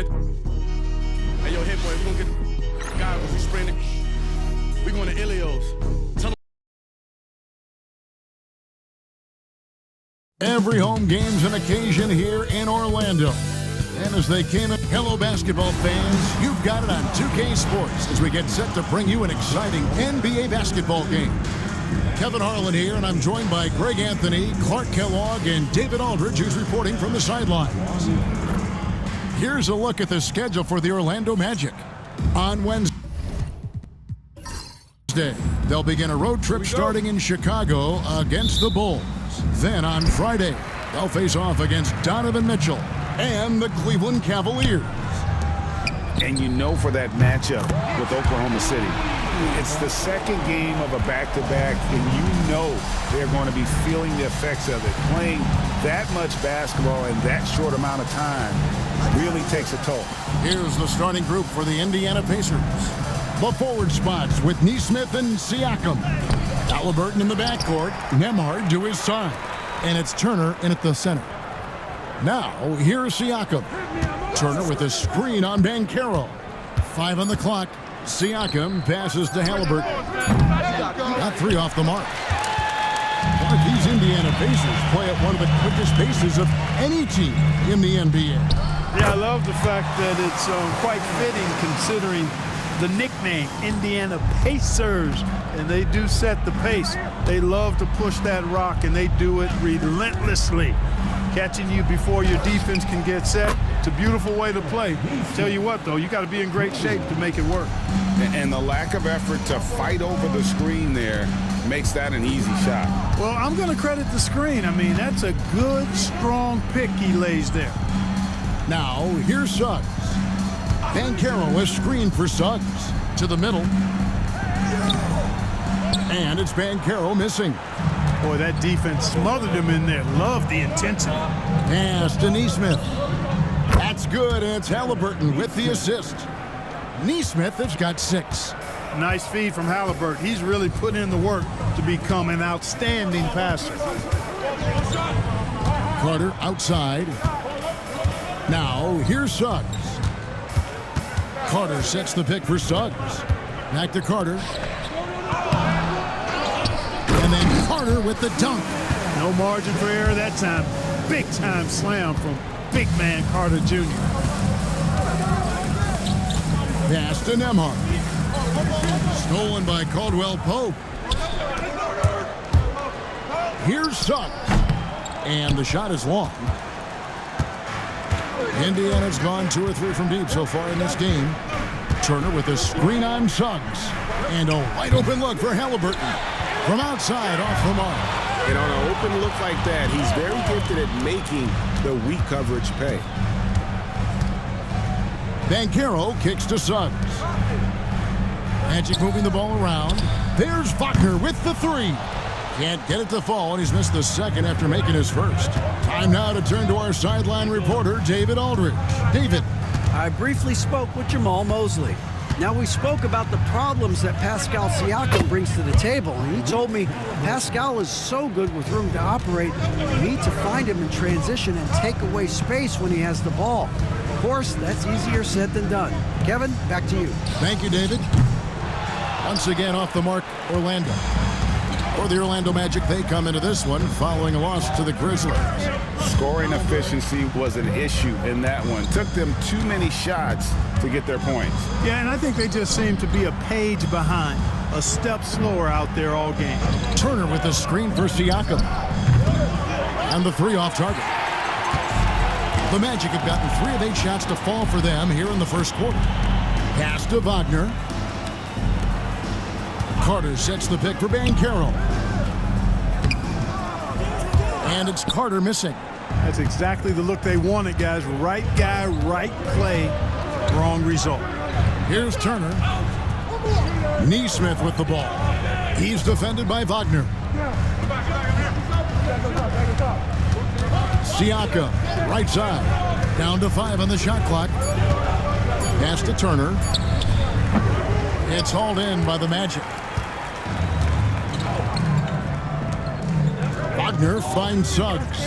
Get. Hey, yo, hit boy, we gonna get goggles. We spraying it. We going to Ilios. Tell Every home game's an occasion here in Orlando. And as they came in, hello basketball fans, you've got it on 2K Sports as we get set to bring you an exciting NBA basketball game. Kevin Harlan here, and I'm joined by Greg Anthony, Clark Kellogg, and David Aldridge, who's reporting from the sidelines. Here's a look at the schedule for the Orlando Magic. On Wednesday, they'll begin a road trip starting in Chicago against the Bulls. Then on Friday, they'll face off against Donovan Mitchell and the Cleveland Cavaliers. And you know, for that matchup with Oklahoma City, it's the second game of a back-to-back, and you know they're going to be feeling the effects of it. Playing that much basketball in that short amount of time really takes a toll. Here's the starting group for the Indiana Pacers. The forward spots with Nesmith and Siakam. Halliburton in the backcourt, Nembhard to his side. And it's Turner in at the center. Now, here's Siakam. Turner with a screen on Banchero. 5 on the clock. Siakam passes to Halliburton. Got 3 off the mark. These Indiana Pacers play at one of the quickest paces of any team in the NBA. Yeah, I love the fact that it's quite fitting considering the nickname, Indiana Pacers, and they do set the pace. They love to push that rock, and they do it relentlessly. Catching you before your defense can get set. It's a beautiful way to play. Tell you what, though, you got to be in great shape to make it work. And the lack of effort to fight over the screen there makes that an easy shot. Well, I'm going to credit the screen. I mean, that's a good, strong pick he lays there. Now, here's Suggs. Banchero is screened for Suggs. To the middle. And it's Banchero missing. Boy, that defense smothered him in there. Love the intensity. Pass to Nesmith. That's good, and it's Halliburton with the assist. Nesmith has got 6. Nice feed from Halliburton. He's really put in the work to become an outstanding passer. Carter outside. Now, here's Suggs. Carter sets the pick for Suggs. Back to Carter. And then Carter with the dunk. No margin for error that time. Big-time slam from big man Carter Jr. Pass to Nembhard. Stolen by Caldwell Pope. Here's Suggs. And the shot is long. Indiana's gone 2 or 3 from deep so far in this game. Turner with a screen on Suggs. And a wide open look for Halliburton. From outside, off the mark. And on an open look like that, he's very gifted at making the weak coverage pay. Banchero kicks to Suggs. Magic moving the ball around. There's Wagner with the 3. Can't get it to fall, and he's missed the second after making his first. Time now to turn to our sideline reporter, David Aldridge. David. I briefly spoke with Jamal Mosley. Now, we spoke about the problems that Pascal Siakam brings to the table, and he told me Pascal is so good with room to operate, you need to find him in transition and take away space when he has the ball. Of course, that's easier said than done. Kevin, back to you. Thank you, David. Once again, off the mark, Orlando. For the Orlando Magic, they come into this one following a loss to the Grizzlies. Scoring efficiency was an issue in that one. Took them too many shots to get their points. Yeah, and I think they just seem to be a page behind, a step slower out there all game. Turner with the screen for Siakam. And the 3 off target. The Magic have gotten 3 of 8 shots to fall for them here in the first quarter. Pass to Wagner. Carter sets the pick for Banchero. And it's Carter missing. That's exactly the look they wanted, guys. Right guy, right play, wrong result. Here's Turner. Nesmith with the ball. He's defended by Wagner. Siakam, right side. Down to 5 on the shot clock. Pass to Turner. It's hauled in by the Magic. Wagner finds Suggs.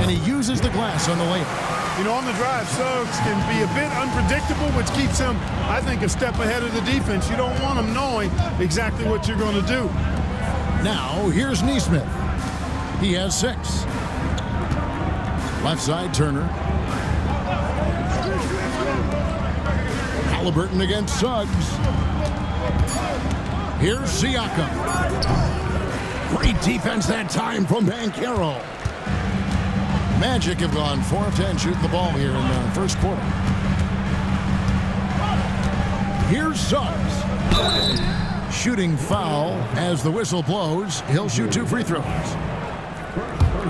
And he uses the glass on the layup. You know, on the drive, Suggs can be a bit unpredictable, which keeps him, I think, a step ahead of the defense. You don't want him knowing exactly what you're going to do. Now, here's Neesmith. He has 6. Left side, Turner. Halliburton against Suggs. Here's Siakam. Great defense that time from Banchero. Magic have gone 4 of 10 shooting the ball here in the first quarter. Here's Suggs. Shooting foul as the whistle blows. He'll shoot 2 free throws.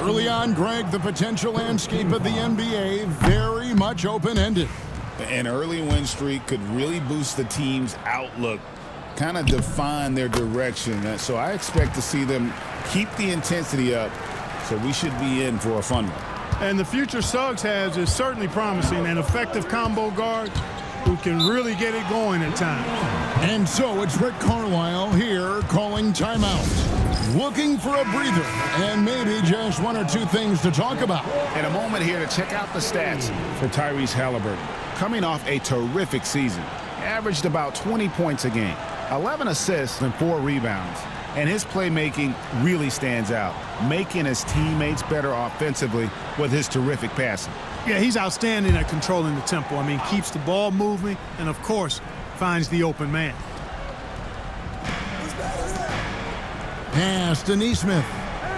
Early on, Greg, the potential landscape of the NBA very much open-ended. An early win streak could really boost the team's outlook, kind of define their direction. So I expect to see them keep the intensity up, so we should be in for a fun one. And the future Suggs has is certainly promising, an effective combo guard who can really get it going at times. And so it's Rick Carlisle here calling timeout. Looking for a breather and maybe just 1 or 2 things to talk about. In a moment here to check out the stats for Tyrese Halliburton. Coming off a terrific season, averaged about 20 points a game, 11 assists and 4 rebounds. And his playmaking really stands out, making his teammates better offensively with his terrific passing. Yeah, he's outstanding at controlling the tempo. I mean, keeps the ball moving and, of course, finds the open man. Pass to Neesmith.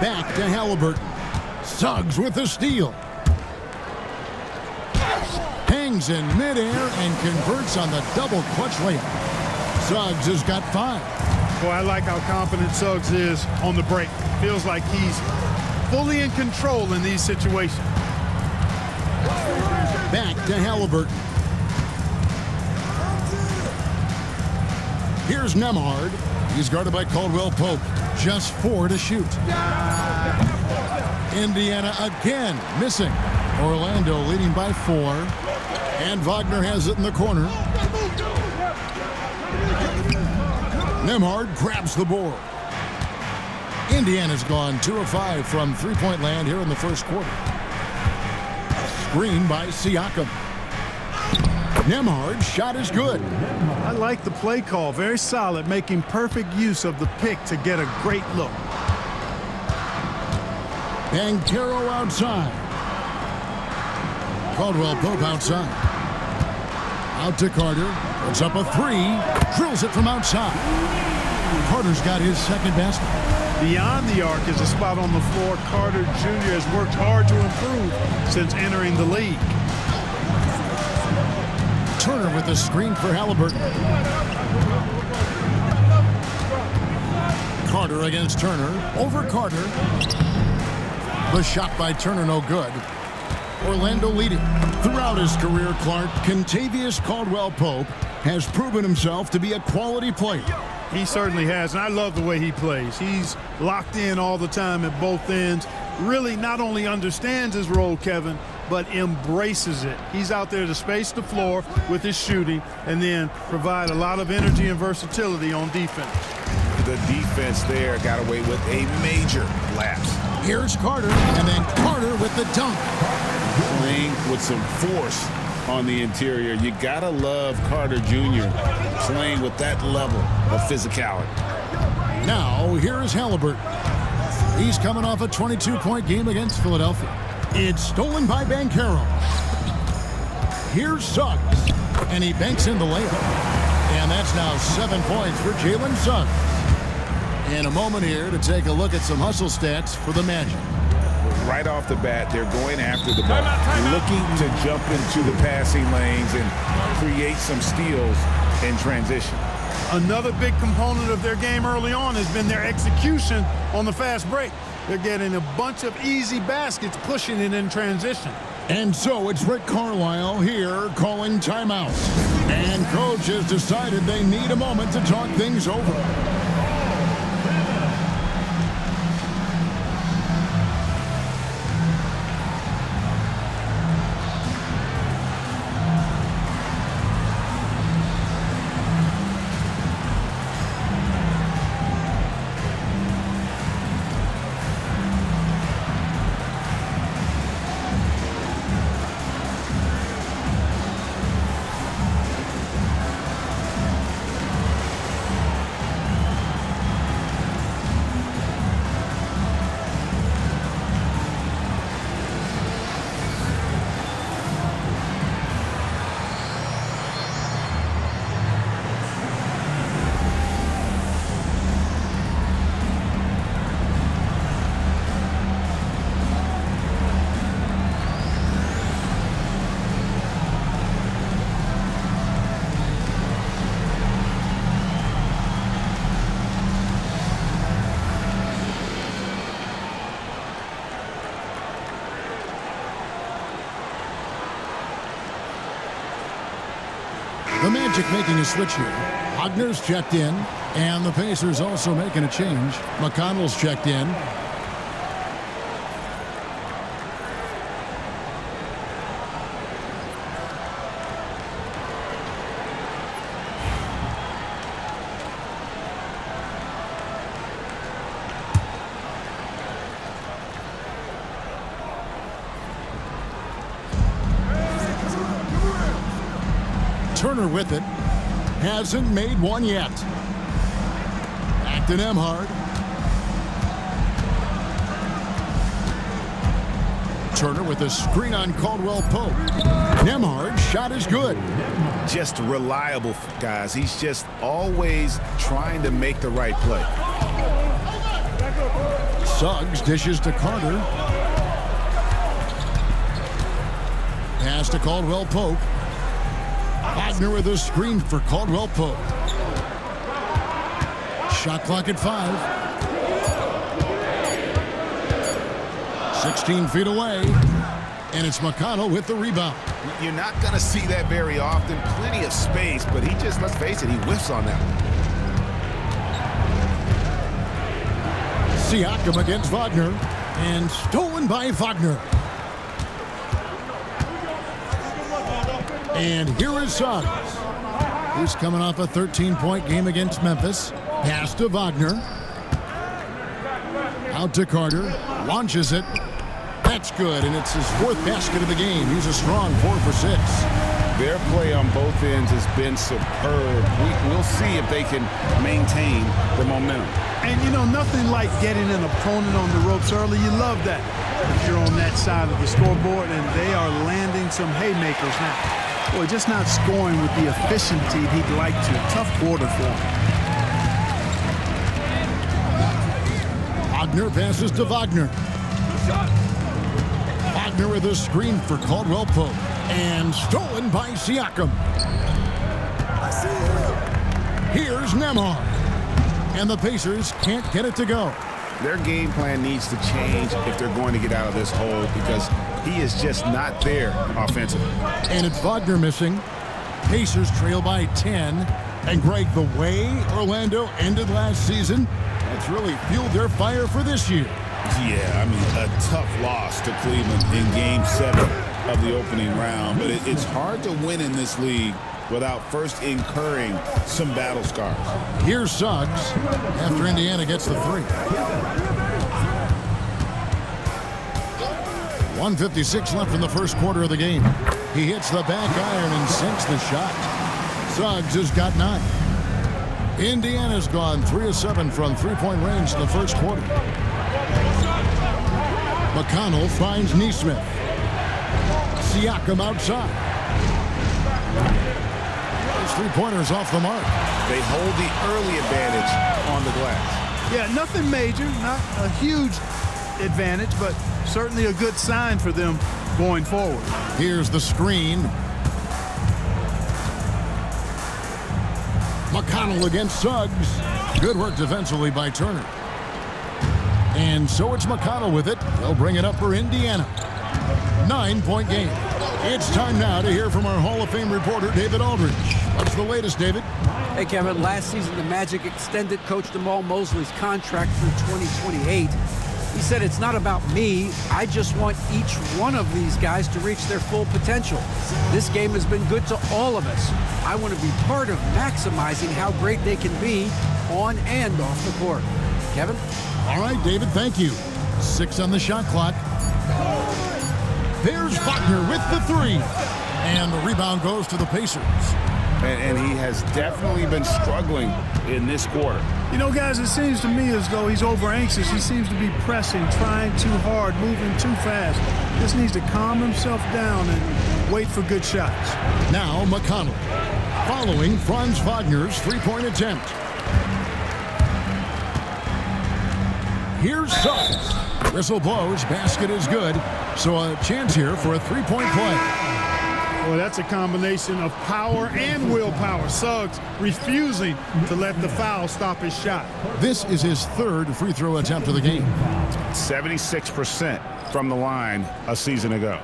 Back to Halliburton. Suggs with the steal. Hangs in midair and converts on the double clutch layup. Suggs has got 5. Boy, I like how confident Suggs is on the break. Feels like he's fully in control in these situations. Back to Halliburton. Here's Nemhard. He's guarded by Caldwell Pope. Just 4 to shoot. Indiana again missing. Orlando leading by 4. And Wagner has it in the corner. Nemhard grabs the board. Indiana's gone 2 of 5 from three-point land here in the first quarter. Screen by Siakam. Nemhard's shot is good. I like the play call. Very solid, making perfect use of the pick to get a great look. Banchero outside. Caldwell Pope outside. Out to Carter. Puts up a 3. Drills it from outside. Carter's got his second basket. Beyond the arc is a spot on the floor. Carter Jr. has worked hard to improve since entering the league. Turner with the screen for Halliburton. Carter against Turner. Over Carter. The shot by Turner no good. Orlando leading. Throughout his career, Clark, Kentavious Caldwell-Pope has proven himself to be a quality player. He certainly has, and I love the way he plays. He's locked in all the time at both ends. Really not only understands his role, Kevin, but embraces it. He's out there to space the floor with his shooting and then provide a lot of energy and versatility on defense. The defense there got away with a major lapse. Here's Carter, and then Carter with the dunk. Playing with some force on the interior. You gotta love Carter Jr. playing with that level of physicality. Now, here's Halliburton. He's coming off a 22-point game against Philadelphia. It's stolen by Banchero. Here's Suggs, and he banks in the layup. And that's now 7 points for Jalen Suggs. In a moment here to take a look at some hustle stats for the Magic. Right off the bat, they're going after the ball, looking to jump into the passing lanes and create some steals in transition. Another big component of their game early on has been their execution on the fast break. They're getting a bunch of easy baskets, pushing it in transition. And so it's Rick Carlisle here calling timeout. And coach has decided they need a moment to talk things over. The Magic making a switch here. Wagner's checked in, and the Pacers also making a change. McConnell's checked in. Turner with it. Hasn't made one yet. Back to Nemhard. Turner with a screen on Caldwell Pope. Nemhard's shot is good. Just reliable, guys. He's just always trying to make the right play. Suggs dishes to Carter. Pass to Caldwell Pope. Wagner with a screen for Caldwell Pope. Shot clock at 5. 16 feet away. And it's McConnell with the rebound. You're not going to see that very often. Plenty of space, but he just, let's face it, he whiffs on that one. Siakam against Wagner. And stolen by Wagner. And here is Suggs. He's coming off a 13-point game against Memphis. Pass to Wagner. Out to Carter. Launches it. That's good, and it's his 4th basket of the game. He's a strong 4 for 6. Their play on both ends has been superb. We'll see if they can maintain the momentum. And, you know, nothing like getting an opponent on the ropes early. You love that. If you're on that side of the scoreboard, and they are landing some haymakers now. Boy, just not scoring with the efficiency he'd like to. Tough quarter for him. Wagner passes to Wagner. Wagner with a screen for Caldwell Pope. And stolen by Siakam. Here's Nemhard. And the Pacers can't get it to go. Their game plan needs to change if they're going to get out of this hole because he is just not there offensively. And it's Wagner missing. Pacers trail by 10. And Greg, the way Orlando ended last season, it's really fueled their fire for this year. Yeah, I mean, a tough loss to Cleveland in Game 7 of the opening round. But it's hard to win in this league without first incurring some battle scars. Here's Suggs after Indiana gets the 3. 1:56 left in the first quarter of the game. He hits the back iron and sinks the shot. Suggs has got 9. Indiana's gone 3 of 7 from three-point range in the first quarter. McConnell finds Neesmith. Siakam outside. Those three-pointers off the mark. They hold the early advantage on the glass. Yeah, nothing major, not a huge advantage, but certainly a good sign for them going forward. Here's the screen. McConnell against Suggs. Good work defensively by Turner. And so it's McConnell with it. They'll bring it up for Indiana. 9-point game. It's time now to hear from our Hall of Fame reporter, David Aldridge. What's the latest, David? Hey, Kevin, last season the Magic extended Coach Jamal Mosley's contract through 2028. He said, it's not about me. I just want each one of these guys to reach their full potential. This game has been good to all of us. I want to be part of maximizing how great they can be on and off the court. Kevin? All right, David, thank you. 6 on the shot clock. There's Wagner with the 3. And the rebound goes to the Pacers. And he has definitely been struggling in this quarter. You know, guys, it seems to me as though he's over-anxious. He seems to be pressing, trying too hard, moving too fast. Just needs to calm himself down and wait for good shots. Now McConnell, following Franz Wagner's three-point attempt. Here's Suggs. Whistle blows, basket is good. So a chance here for a three-point play. Well, that's a combination of power and willpower. Suggs refusing to let the foul stop his shot. This is his 3rd free throw attempt of the game. 76% from the line a season ago.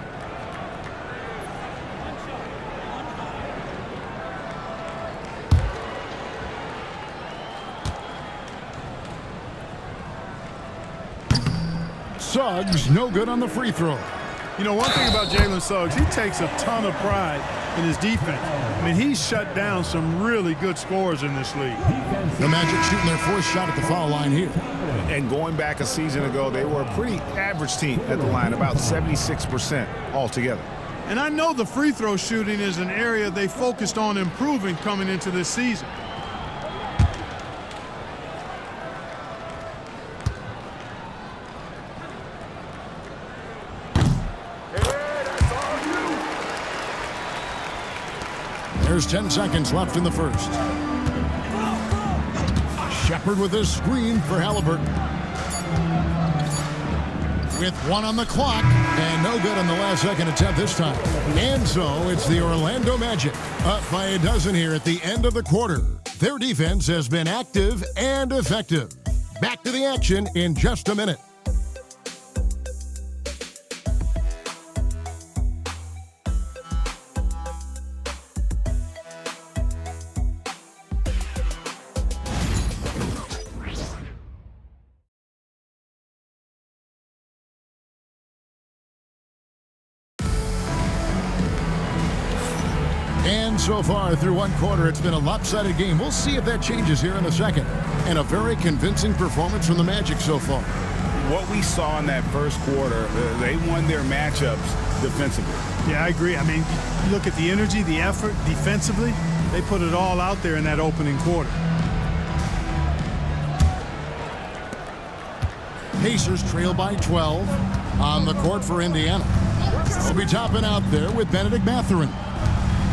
Suggs, no good on the free throw. You know, one thing about Jalen Suggs, he takes a ton of pride in his defense. I mean, he's shut down some really good scorers in this league. The Magic shooting their fourth shot at the foul line here. And going back a season ago, they were a pretty average team at the line, about 76% altogether. And I know the free throw shooting is an area they focused on improving coming into this season. There's 10 seconds left in the first. Shepard with a screen for Halliburton. With 1 on the clock, and no good on the last second attempt this time. And so it's the Orlando Magic, up by a dozen here at the end of the quarter. Their defense has been active and effective. Back to the action in just a minute. And so far through one quarter, it's been a lopsided game. We'll see if that changes here in a second. And a very convincing performance from the Magic so far. What we saw in that first quarter, they won their matchups defensively. Yeah, I agree. I mean, look at the energy, the effort defensively. They put it all out there in that opening quarter. Pacers trail by 12 on the court for Indiana. They'll be topping out there with Benedict Mathurin.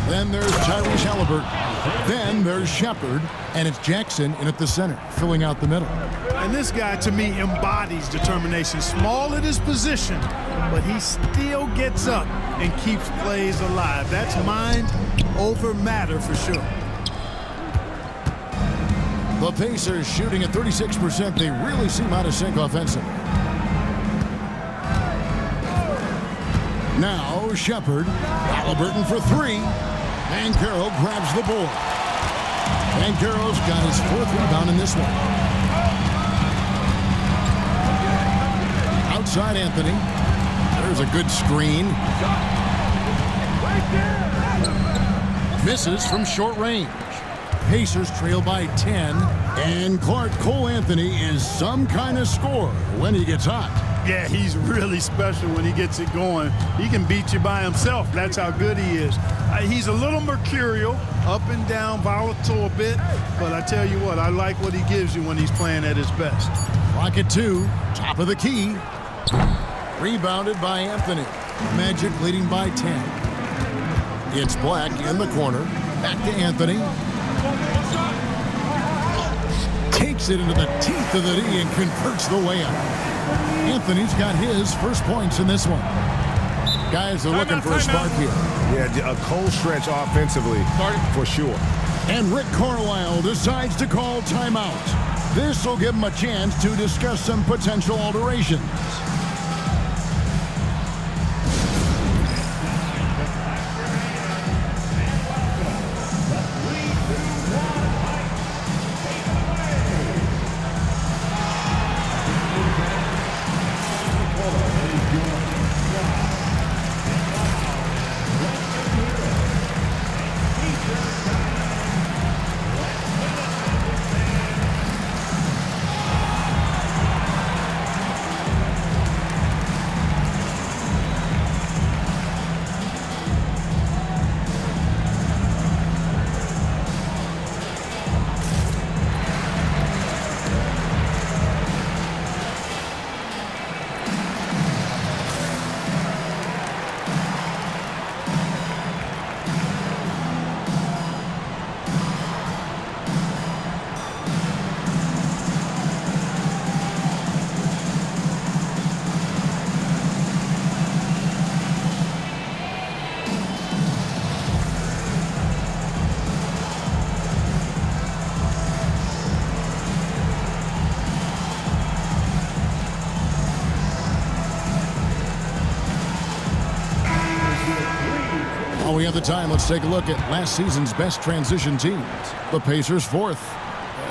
Then there's Tyrese Halliburton. Then there's Shepard, and it's Jackson in at the center, filling out the middle. And this guy, to me, embodies determination. Small at his position, but he still gets up and keeps plays alive. That's mind over matter for sure. The Pacers shooting at 36%. They really seem out of sync offensively. Now Shepard, Halliburton for 3. Banchero grabs the board. Banchero's got his 4th rebound in this one. Outside Anthony. There's a good screen. Misses from short range. Pacers trail by 10. And Clark Cole Anthony is some kind of scorer when he gets hot. Yeah, he's really special when he gets it going. He can beat you by himself. That's how good he is. He's a little mercurial, up and down, volatile a bit, but I tell you what, I like what he gives you when he's playing at his best. Clock at 2, top of the key. Rebounded by Anthony. Magic leading by 10. It's Black in the corner. Back to Anthony. Takes it into the teeth of the D and converts the layup. Anthony's got his first points in this one. Guys are looking for a spark here. Yeah, a cold stretch offensively, for sure. And Rick Carlisle decides to call timeout. This will give him a chance to discuss some potential alterations. We have the time. Let's take a look at last season's best transition teams. The Pacers 4th.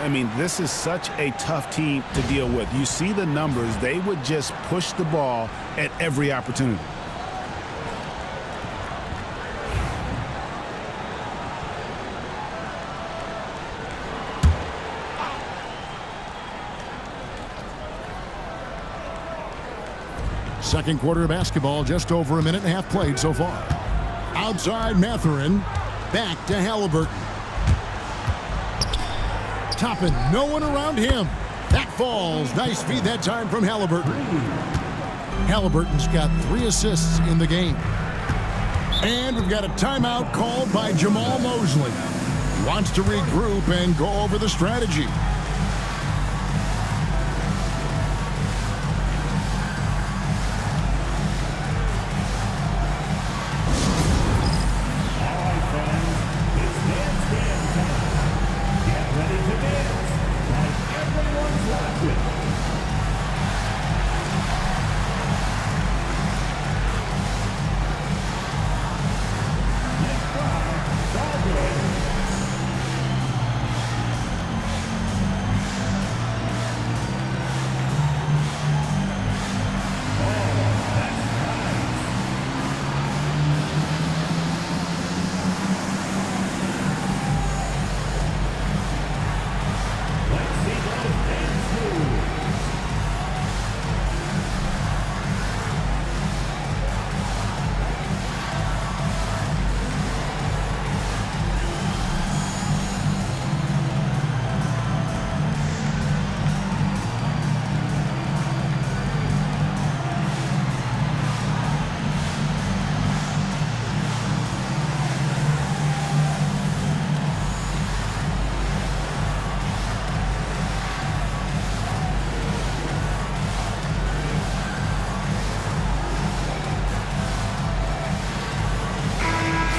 I mean, this is such a tough team to deal with. You see the numbers. They would just push the ball at every opportunity. Second quarter of basketball, just over a minute and a half played so far. Outside Mathurin, back to Halliburton. Toppin, no one around him. That falls. Nice feed that time from Halliburton. Halliburton's got 3 assists in the game. And we've got a timeout called by Jamal Mosley. Wants to regroup and go over the strategy.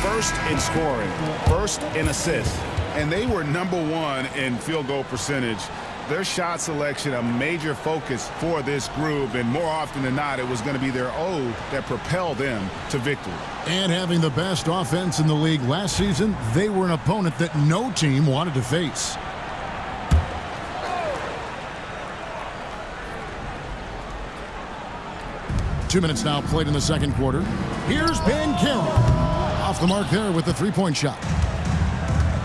First in scoring, first in assists, and they were #1 in field goal percentage. Their shot selection, a major focus for this group, and more often than not, it was going to be their O that propelled them to victory. And having the best offense in the league last season, they were an opponent that no team wanted to face. Two minutes now played in the second quarter. Here's Ben Carroll. Off the mark there with the three-point shot.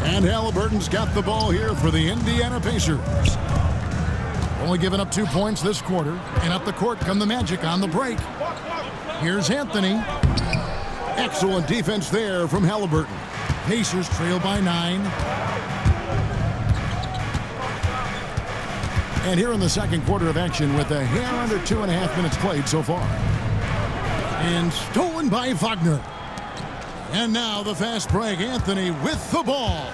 And Halliburton's got the ball here for the Indiana Pacers. Only giving up 2 points this quarter. And up the court come the Magic on the break. Here's Anthony. Excellent defense there from Halliburton. Pacers trail by 9. And here in the second quarter of action with a hair under 2.5 minutes played so far. And stolen by Wagner. And now the fast break. Anthony with the ball.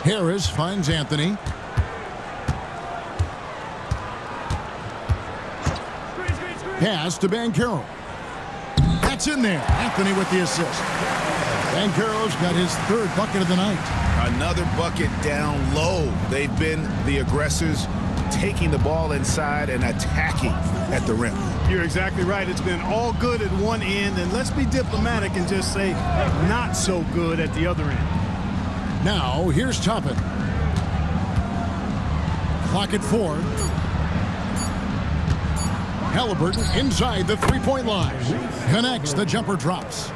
Harris finds Anthony. Pass to Banchero. That's in there. Anthony with the assist. Banchero's got his 3rd bucket of the night. Another bucket down low. They've been the aggressors, taking the ball inside and attacking at the rim. You're exactly right. It's been all good at one end, and let's be diplomatic and just say not so good at the other end. Now, here's Toppin. Clock at 4. Halliburton inside the three-point line. Connects, the jumper drops.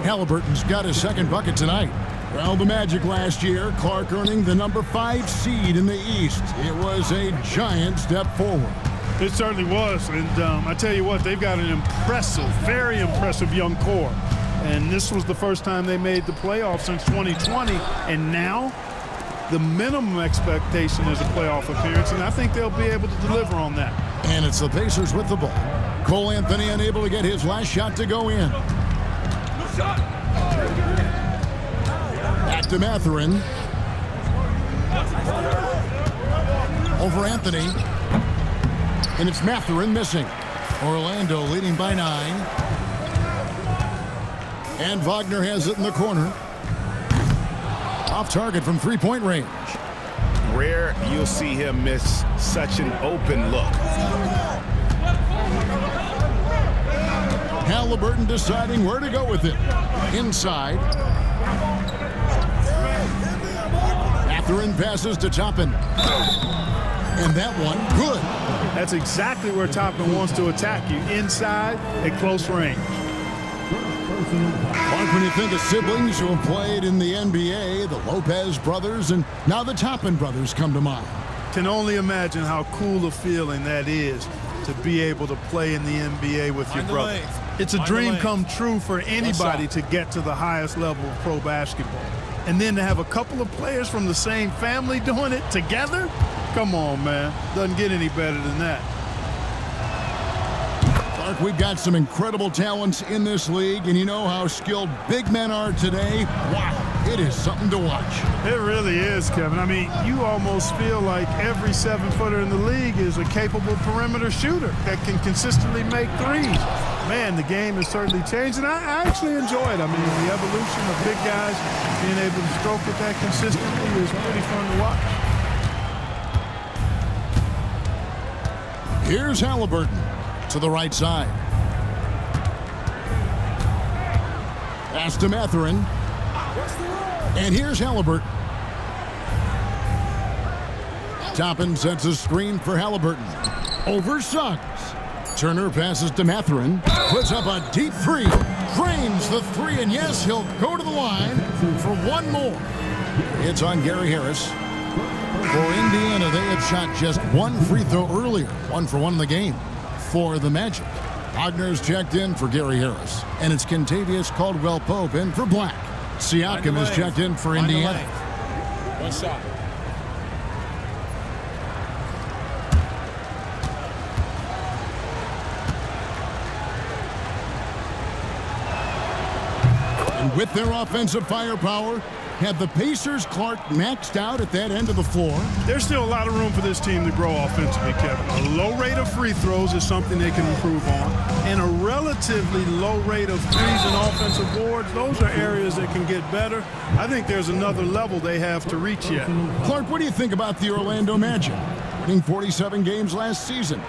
Halliburton's got his 2nd bucket tonight. Well, the Magic last year, Clark earning the #5 seed in the East. It was a giant step forward. It certainly was, and I tell you what, they've got an impressive, very impressive young core. And this was the first time they made the playoffs since 2020, and now the minimum expectation is a playoff appearance, and I think they'll be able to deliver on that. And it's the Pacers with the ball. Cole Anthony unable to get his last shot to go in. Back to Mathurin. Over Anthony. And it's Mathurin missing. Orlando leading by 9. And Wagner has it in the corner. Off target from three-point range. Rare you'll see him miss such an open look. Halliburton deciding where to go with it. Inside. Mathurin passes to Toppin. And that one, good. That's exactly where Toppin wants to attack you, inside at close range. Mark, when you think of siblings who have played in the NBA, the Lopez brothers, and now the Toppin brothers come to mind. Can only imagine how cool a feeling that is to be able to play in the NBA with your brother. It's a dream come true for anybody to get to the highest level of pro basketball. And then to have a couple of players from the same family doing it together? Come on, man. Doesn't get any better than that. Clark, we've got some incredible talents in this league, and you know how skilled big men are today. Wow, it is something to watch. It really is, Kevin. I mean, you almost feel like every 7-footer in the league is a capable perimeter shooter that can consistently make threes. Man, the game has certainly changed, and I actually enjoy it. I mean, the evolution of big guys being able to stroke it that consistently is pretty fun to watch. Here's Halliburton to the right side. Pass to Mathurin. And here's Halliburton. Toppin sets a screen for Halliburton. Over Suggs. Turner passes to Mathurin. Puts up a deep three. Drains the three, and yes, he'll go to the line for one more. It's on Gary Harris. For Indiana, they had shot just one free throw earlier. 1 for 1 in the game for the Magic. Wagner's checked in for Gary Harris. And it's Kentavious Caldwell-Pope in for Black. Siakam is checked in for Indiana. One shot. And with their offensive firepower, have the Pacers, Clark, maxed out at that end of the floor? There's still a lot of room for this team to grow offensively, Kevin. A low rate of free throws is something they can improve on, and a relatively low rate of threes and offensive boards. Those are areas that can get better. I think there's another level they have to reach yet. Clark, what do you think about the Orlando Magic? Winning 47 games last season.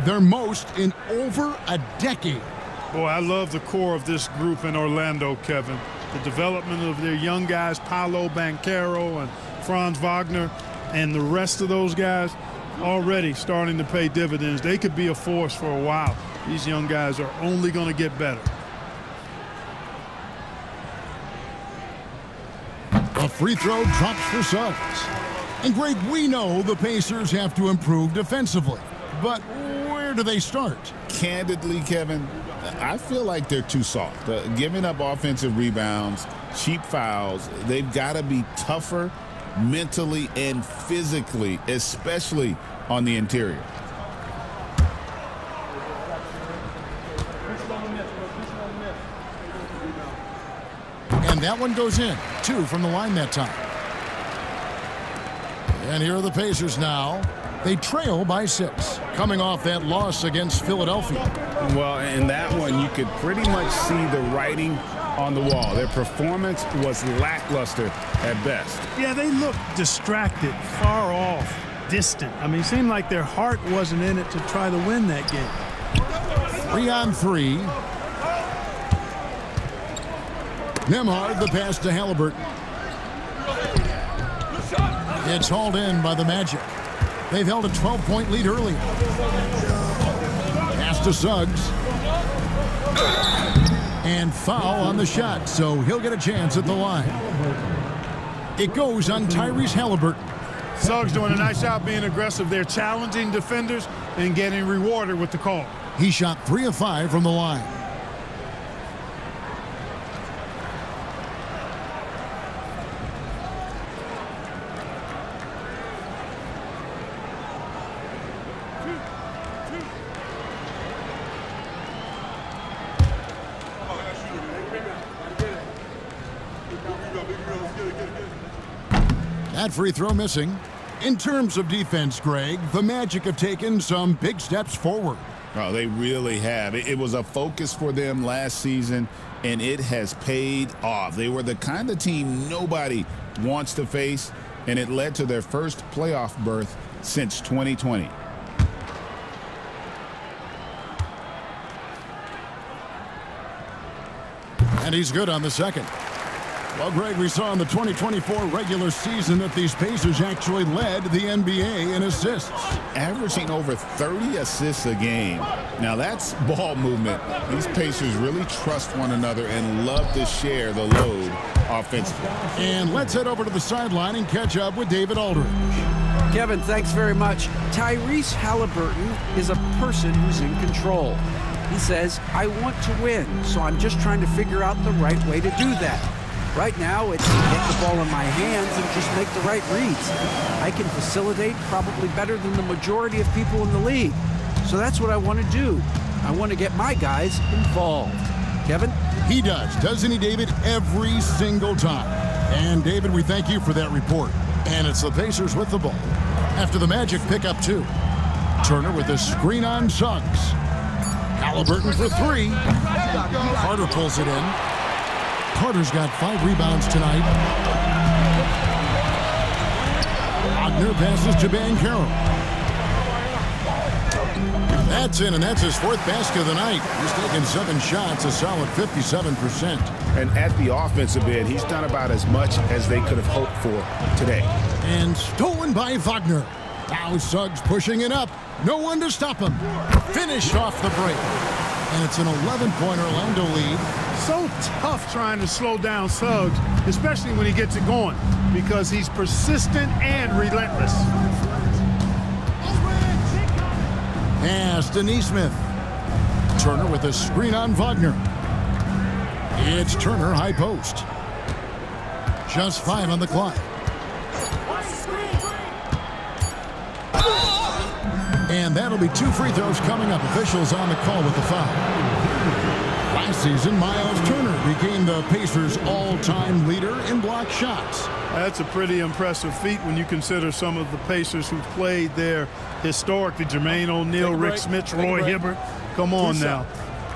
Their most in over a decade. Boy, I love the core of this group in Orlando, Kevin. The development of their young guys, Paolo Banchero and Franz Wagner, and the rest of those guys already starting to pay dividends. They could be a force for a while. These young guys are only going to get better. A free throw drops for Suggs. And Greg, we know the Pacers have to improve defensively, but where do they start? Candidly, Kevin, I feel like they're too soft. Giving up offensive rebounds, cheap fouls, they've got to be tougher mentally and physically, especially on the interior. And that one goes in. 2 from the line that time. And here are the Pacers now. They trail by 6, coming off that loss against Philadelphia. Well, in that one, you could pretty much see the writing on the wall. Their performance was lackluster at best. Yeah, they looked distracted, far off, distant. I mean, it seemed like their heart wasn't in it to try to win that game. 3-on-3. Nembhard, the pass to Halliburton. It's hauled in by the Magic. They've held a 12-point lead earlier. Pass to Suggs. And foul on the shot, so he'll get a chance at the line. It goes on Tyrese Halliburton. Suggs doing a nice job being aggressive. They're challenging defenders and getting rewarded with the call. He shot 3 of 5 from the line. That free throw missing. In terms of defense, Greg, the Magic have taken some big steps forward. Oh, they really have. It was a focus for them last season, and it has paid off. They were the kind of team nobody wants to face, and it led to their first playoff berth since 2020. And he's good on the second. Well, Greg, we saw in the 2024 regular season that these Pacers actually led the NBA in assists. Averaging over 30 assists a game. Now that's ball movement. These Pacers really trust one another and love to share the load offensively. And let's head over to the sideline and catch up with David Aldridge. Kevin, thanks very much. Tyrese Halliburton is a person who's in control. He says, I want to win, so I'm just trying to figure out the right way to do that. Right now, it's to get the ball in my hands and just make the right reads. I can facilitate probably better than the majority of people in the league. So that's what I want to do. I want to get my guys involved. Kevin? He does, doesn't he, David? Every single time. And, David, we thank you for that report. And it's the Pacers with the ball. After the Magic pick up 2. Turner with a screen on Suggs. Halliburton for 3. Carter pulls it in. Carter's got 5 rebounds tonight. Wagner passes to Banchero. That's in, and that's his 4th basket of the night. He's taken 7 shots, a solid 57%. And at the offensive end, he's done about as much as they could have hoped for today. And stolen by Wagner. Now Suggs pushing it up. No one to stop him. Finished off the break. And it's an 11-point Orlando lead. So tough trying to slow down Suggs, especially when he gets it going, because he's persistent and relentless. Pass to Neesmith. Turner with a screen on Wagner. It's Turner, high post. Just 5 on the clock. And that'll be 2 free throws coming up. Officials on the call with the foul. Last season, Miles Turner became the Pacers' all-time leader in block shots. That's a pretty impressive feat when you consider some of the Pacers who've played there historically. Jermaine O'Neal, Rick Smith, Roy Hibbert. Come on now.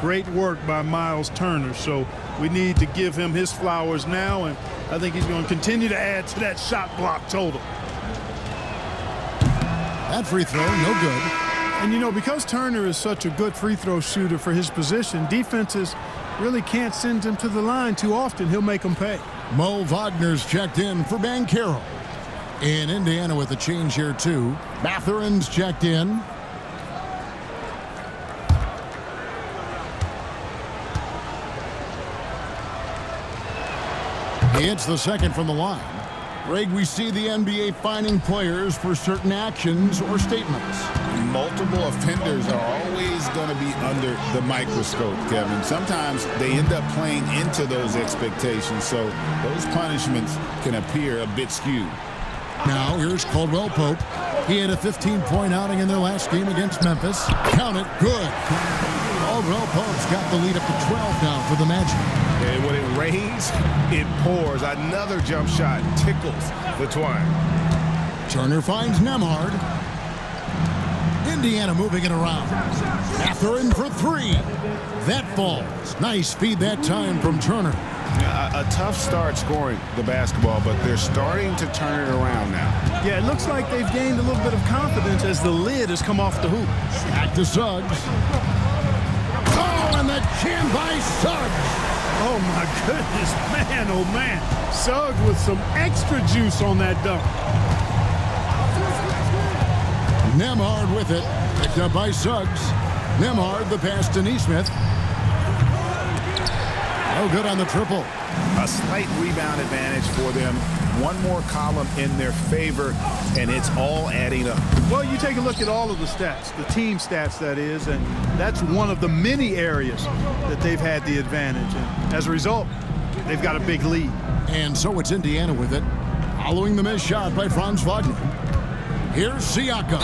Great work by Miles Turner. So we need to give him his flowers now, and I think he's going to continue to add to that shot block total. That free throw, no good. And, you know, because Turner is such a good free throw shooter for his position, defenses really can't send him to the line too often. He'll make them pay. Mo Wagner's checked in for Banchero. In Indiana with a change here, too. Matherin's checked in. It's the second from the line. Greg, we see the NBA fining players for certain actions or statements. Multiple offenders are always going to be under the microscope, Kevin. Sometimes they end up playing into those expectations, so those punishments can appear a bit skewed. Now, here's Caldwell Pope. He had a 15-point outing in their last game against Memphis. Count it, good. Caldwell Pope's got the lead up to 12 now for the Magic. And when it rains, it pours. Another jump shot tickles the twine. Turner finds Nemhard. Indiana moving it around. Matherin for 3. That falls. Nice feed that time from Turner. A tough start scoring the basketball, but they're starting to turn it around now. Yeah, it looks like they've gained a little bit of confidence as the lid has come off the hoop. Back to Suggs. Oh, and the chin by Suggs. Oh, my goodness, man, oh, man. Suggs with some extra juice on that dunk. Nemhard with it. Picked up by Suggs. Nemhard, the pass to Neesmith. No good on the triple. A slight rebound advantage for them. One more column in their favor, and it's all adding up. Well, you take a look at all of the stats, the team stats, that is, and that's one of the many areas that they've had the advantage. And as a result, they've got a big lead. And so it's Indiana with it, following the missed shot by Franz Wagner. Here's Siakam.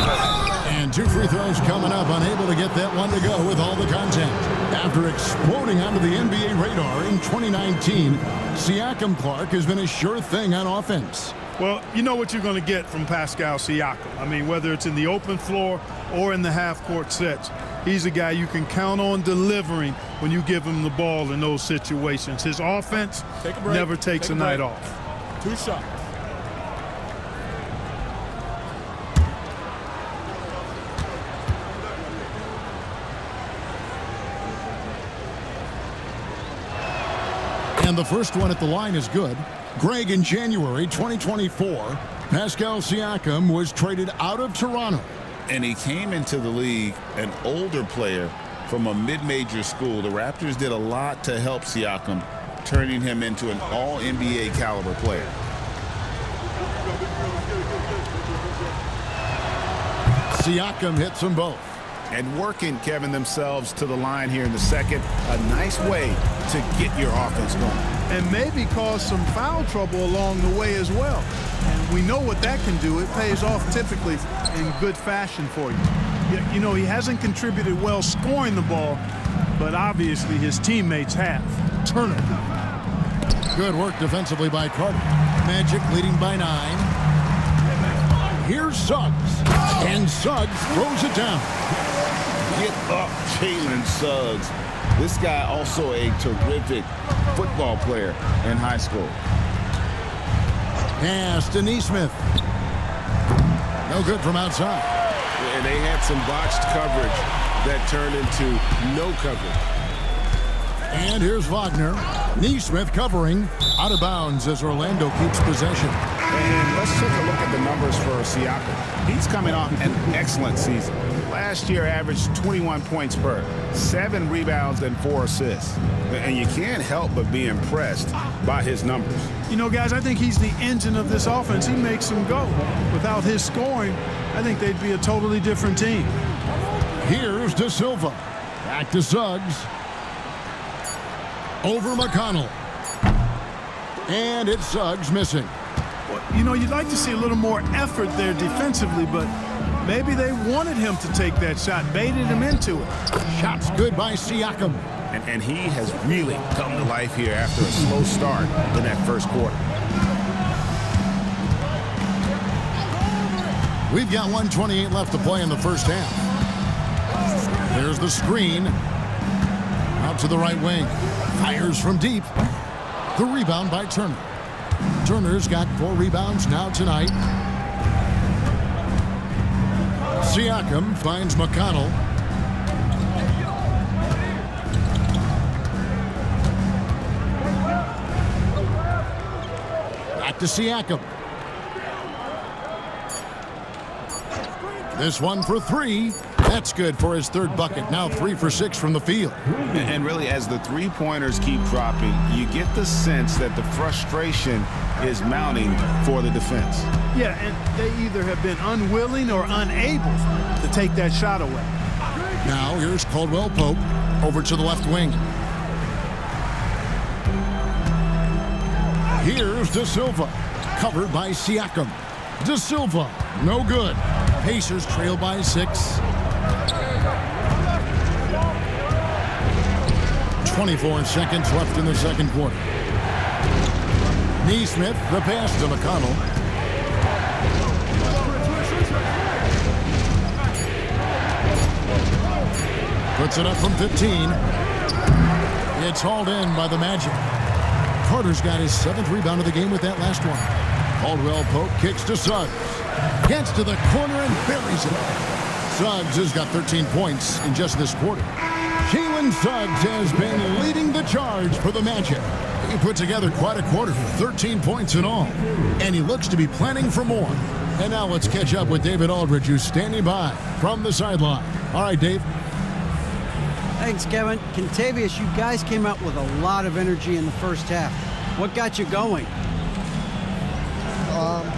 And 2 free throws coming up, unable to get that one to go with all the contact. After exploding onto the NBA radar in 2019, Siakam Clark has been a sure thing on offense. Well, you know what you're going to get from Pascal Siakam. I mean, whether it's in the open floor or in the half-court sets, he's a guy you can count on delivering when you give him the ball in those situations. His offense never takes a night off. 2 shots. And And the first one at the line is good. Greg, in January 2024, Pascal Siakam was traded out of Toronto. And he came into the league an older player from a mid-major school. The Raptors did a lot to help Siakam, turning him into an all-NBA caliber player. Siakam hits them both. And working, Kevin, themselves to the line here in the second. A nice way to get your offense going. And maybe cause some foul trouble along the way as well. And we know what that can do. It pays off typically in good fashion for you. You know, he hasn't contributed well scoring the ball, but obviously his teammates have. Turner. Good work defensively by Carter. Magic leading by 9. Here's Suggs. And Suggs throws it down. Get up, Jalen Suggs. This guy also a terrific football player in high school. Pass to Neesmith. No good from outside. And they had some botched coverage that turned into no coverage. And here's Wagner. Neesmith covering. Out of bounds as Orlando keeps possession. And let's take a look at the numbers for Siakam. He's coming off an excellent season. Last year averaged 21 points per, 7 rebounds and 4 assists. And you can't help but be impressed by his numbers. You know, guys, I think he's the engine of this offense. He makes them go. Without his scoring, I think they'd be a totally different team. Here's De Silva. Back to Suggs. Over McConnell. And it's Suggs missing. Well, you know, you'd like to see a little more effort there defensively, but maybe they wanted him to take that shot, baited him into it. Shots good by Siakam. And he has really come to life here after a slow start in that first quarter. We've got 1:28 left to play in the first half. There's the screen. Out to the right wing. Fires from deep. The rebound by Turner. Turner's got 4 rebounds now tonight. Siakam finds McConnell. Back to Siakam. This one for 3. That's good for his 3rd bucket. Now 3 for 6 from the field. And really, as the three-pointers keep dropping, you get the sense that the frustration is mounting for the defense. Yeah, and they either have been unwilling or unable to take that shot away. Now here's Caldwell Pope over to the left wing. Here's De Silva, covered by Siakam. De Silva, no good. Pacers trail by 6. 24 seconds left in the second quarter. Neesmith, the pass to McConnell. Puts it up from 15. It's hauled in by the Magic. Carter's got his 7th rebound of the game with that last one. Caldwell Pope kicks to Suggs. Gets to the corner and buries it. Suggs has got 13 points in just this quarter. Jalen Suggs has been leading the charge for the Magic. He put together quite a quarter, 13 points in all. And he looks to be planning for more. And now let's catch up with David Aldridge, who's standing by from the sideline. All right, Dave. Thanks, Kevin. Contavious, you guys came out with a lot of energy in the first half. What got you going?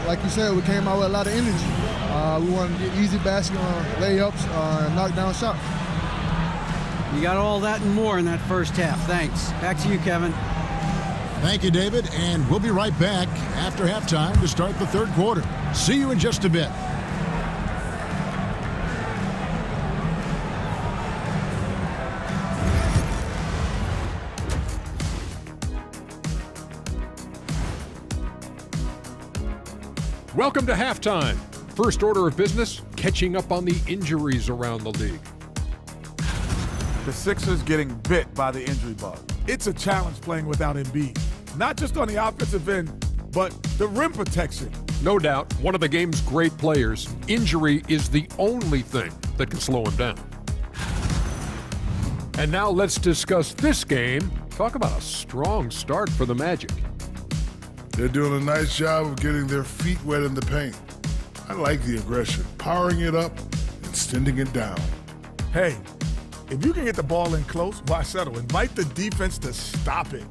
Like you said, we came out with a lot of energy. We wanted to get easy basket layups and knock down shots. You got all that and more in that first half. Thanks. Back to you, Kevin. Thank you, David, and we'll be right back after halftime to start the 3rd quarter. See you in just a bit. Welcome to halftime. First order of business, catching up on the injuries around the league. The Sixers getting bit by the injury bug. It's a challenge playing without Embiid. Not just on the offensive end, but the rim protection. No doubt, one of the game's great players. Injury is the only thing that can slow him down. And now let's discuss this game Talk about a strong start for the Magic. They're doing a nice job of getting their feet wet in the paint. I like the aggression, powering it up and sending it down. Hey, if you can get the ball in close, why settle? Invite the defense to stop it.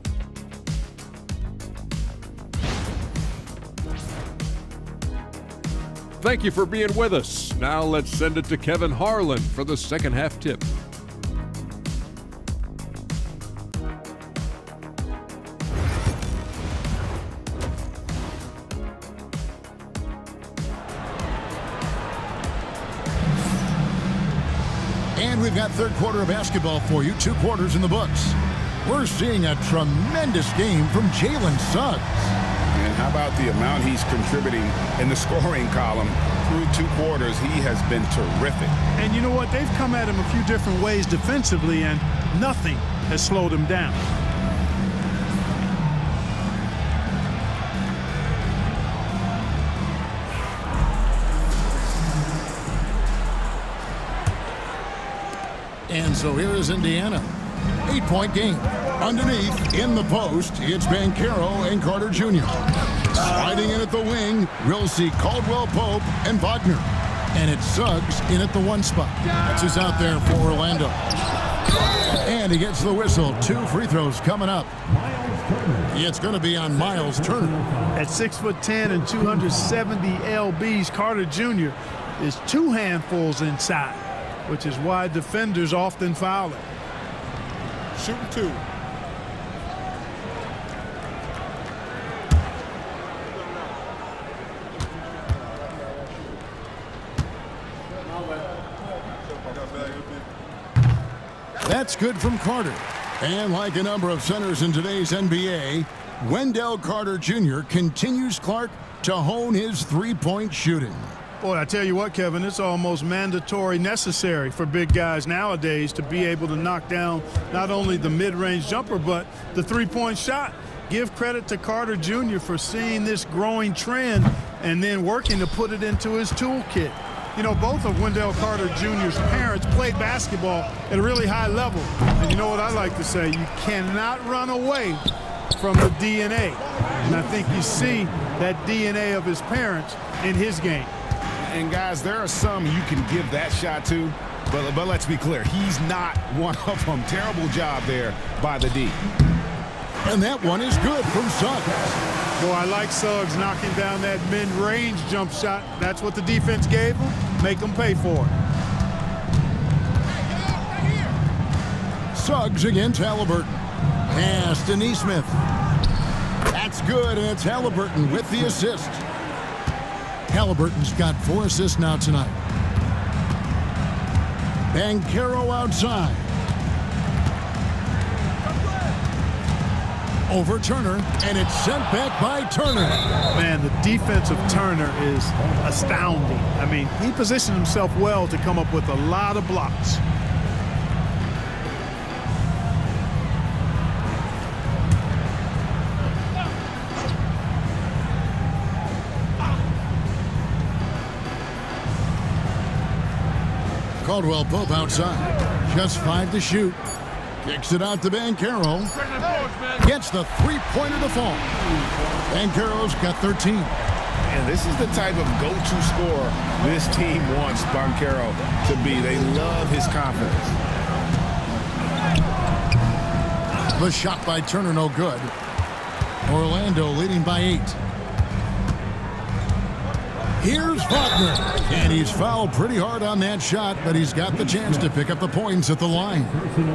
Thank you for being with us. Now let's send it to Kevin Harlan for the second half tip. And we've got third quarter of basketball for you, 2 quarters in the books. We're seeing a tremendous game from Jalen Suggs. And how about the amount he's contributing in the scoring column through 2 quarters? He has been terrific. And you know what? They've come at him a few different ways defensively, and nothing has slowed him down. And so here is Indiana. 8-point game. Underneath, in the post, it's Banchero and Carter Jr. Sliding in at the wing, we'll see Caldwell Pope and Wagner. And it's Suggs in at the 1 spot. That's who's out there for Orlando. And he gets the whistle. 2 free throws coming up. It's going to be on Miles Turner. At 6'10" and 270 lbs, Carter Jr. is 2 handfuls inside, which is why defenders often foul it. Shooting 2. That's good from Carter. And like a number of centers in today's NBA, Wendell Carter Jr. continues, Clark, to hone his 3-point shooting. Boy, I tell you what, Kevin, it's almost mandatory necessary for big guys nowadays to be able to knock down not only the mid-range jumper, but the 3-point shot. Give credit to Carter Jr. for seeing this growing trend and then working to put it into his toolkit. You know, both of Wendell Carter Jr.'s parents played basketball at a really high level. And you know what I like to say? You cannot run away from the DNA. And I think you see that DNA of his parents in his game. And guys, there are some you can give that shot to, but let's be clear, he's not one of them. Terrible job there by the D. And that one is good from Suggs. Boy, I like Suggs knocking down that mid-range jump shot. That's what the defense gave him. Make them pay for it. Suggs against Halliburton. Pass to Neesmith. That's good, and it's Halliburton with the assist. Halliburton's got 4 assists now tonight. Banchero outside. Over Turner, and it's sent back by Turner. Man, the defense of Turner is astounding. I mean, he positioned himself well to come up with a lot of blocks. Caldwell Pope outside. Just 5 to shoot. Kicks it out to Banchero. Gets the 3-pointer to fall. Banchero's got 13. And this is the type of go-to scorer this team wants Banchero to be. They love his confidence. The shot by Turner, no good. Orlando leading by 8. Here's Wagner, and he's fouled pretty hard on that shot, but he's got the chance to pick up the points at the line.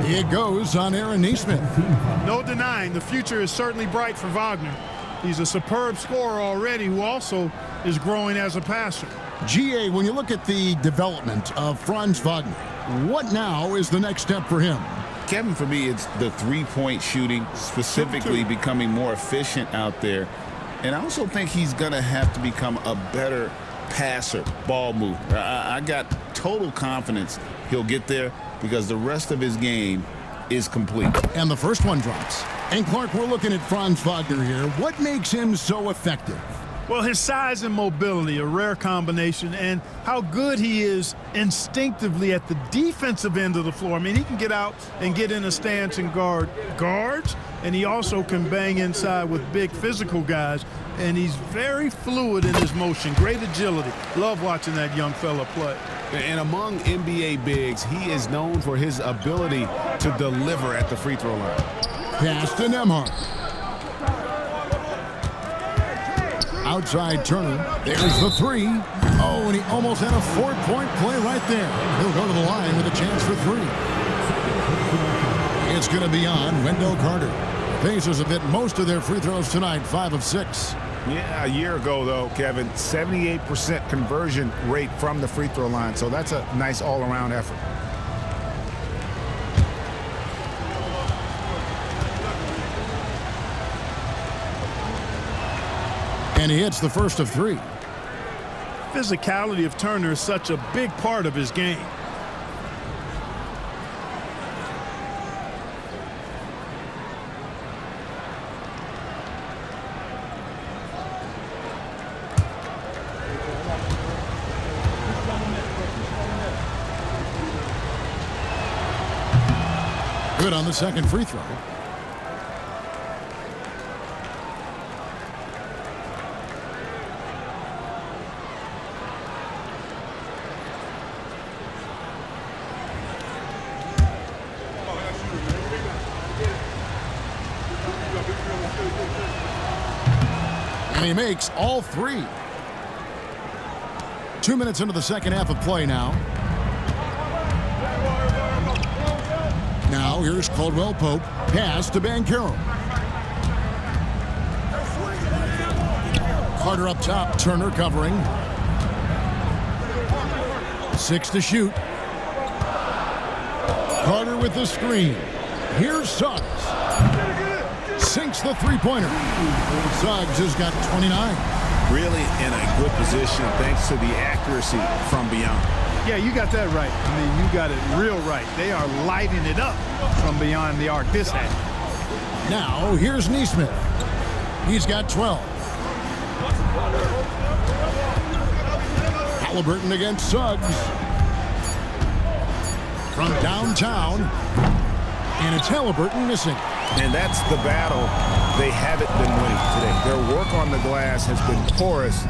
It goes on Aaron Neesmith. No denying, the future is certainly bright for Wagner. He's a superb scorer already who also is growing as a passer. GA, when you look at the development of Franz Wagner, what now is the next step for him? Kevin, for me, it's the 3-point shooting, specifically becoming more efficient out there. And I also think he's going to have to become a better passer, ball mover. I got total confidence he'll get there because the rest of his game is complete. And the first one drops. And Clark, we're looking at Franz Wagner here. What makes him so effective? Well, his size and mobility, a rare combination, and how good he is instinctively at the defensive end of the floor. I mean, he can get out and get in a stance and guard guards, and he also can bang inside with big physical guys, and he's very fluid in his motion, great agility. Love watching that young fella play. And among NBA bigs, he is known for his ability to deliver at the free throw line. Pass to Nembhard. Outside Turner. There's the three. Oh, and he almost had a 4-point play right there. He'll go to the line with a chance for three. It's going to be on Wendell Carter. The Pacers have hit most of their free throws tonight, 5 of 6. Yeah, a year ago, though, Kevin, 78% conversion rate from the free throw line. So that's a nice all-around effort. And he hits the first of 3. Physicality of Turner is such a big part of his game. Good on the second free throw. And he makes all 3. 2 minutes into the second half of play now. Now here's Caldwell Pope. Pass to Banchero. Carter up top. Turner covering. 6 to shoot. Carter with the screen. Here's Suggs. Sinks the three-pointer. Suggs has got 29. Really in a good position thanks to the accuracy from beyond. Yeah, you got that right. I mean, you got it real right. They are lighting it up from beyond the arc this half. Now, here's Nesmith. He's got 12. Halliburton against Suggs. From downtown. And it's Halliburton missing. And that's the battle they haven't been winning today. Their work on the glass has been porous,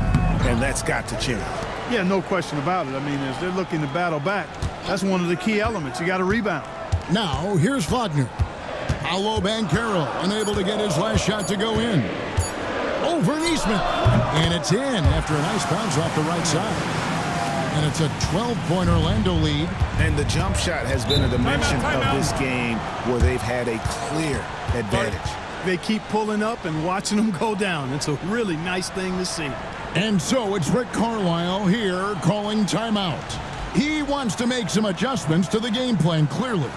and that's got to change. Yeah, no question about it. I mean, as they're looking to battle back, that's one of the key elements. You got to rebound. Now, here's Wagner. Paolo Banchero unable to get his last shot to go in. Over Nesmith. And it's in after a nice bounce off the right side. And it's a 12-point Orlando lead. And the jump shot has been a dimension of this game where they've had a clear advantage. They keep pulling up and watching them go down. It's a really nice thing to see. And so it's Rick Carlisle here calling timeout. He wants to make some adjustments to the game plan, clearly.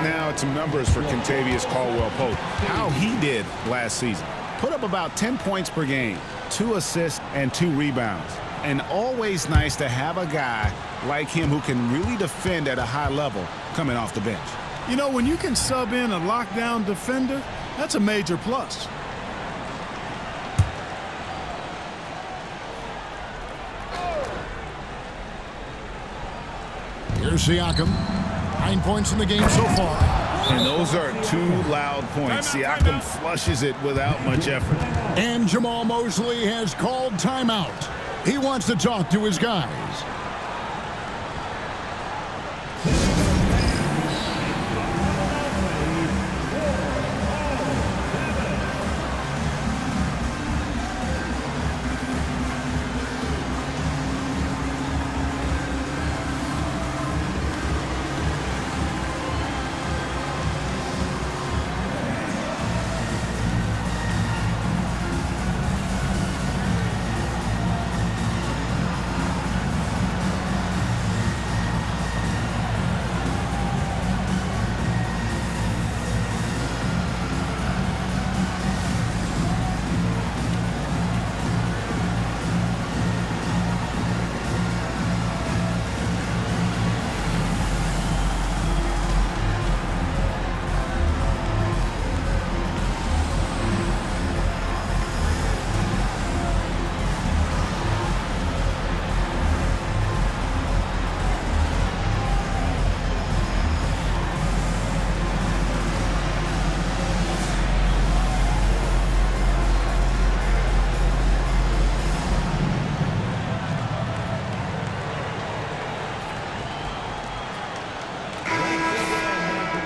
Now at some numbers for Kentavious Caldwell-Pope. How he did last season. Put up about 10 points per game, 2 assists and 2 rebounds. And always nice to have a guy like him who can really defend at a high level coming off the bench. You know, when you can sub in a lockdown defender, That's a major plus. Here's Siakam. 9 points in the game so far. And those are 2 loud points. Siakam flushes it without much effort. And Jamal Mosley has called timeout. He wants to talk to his guys.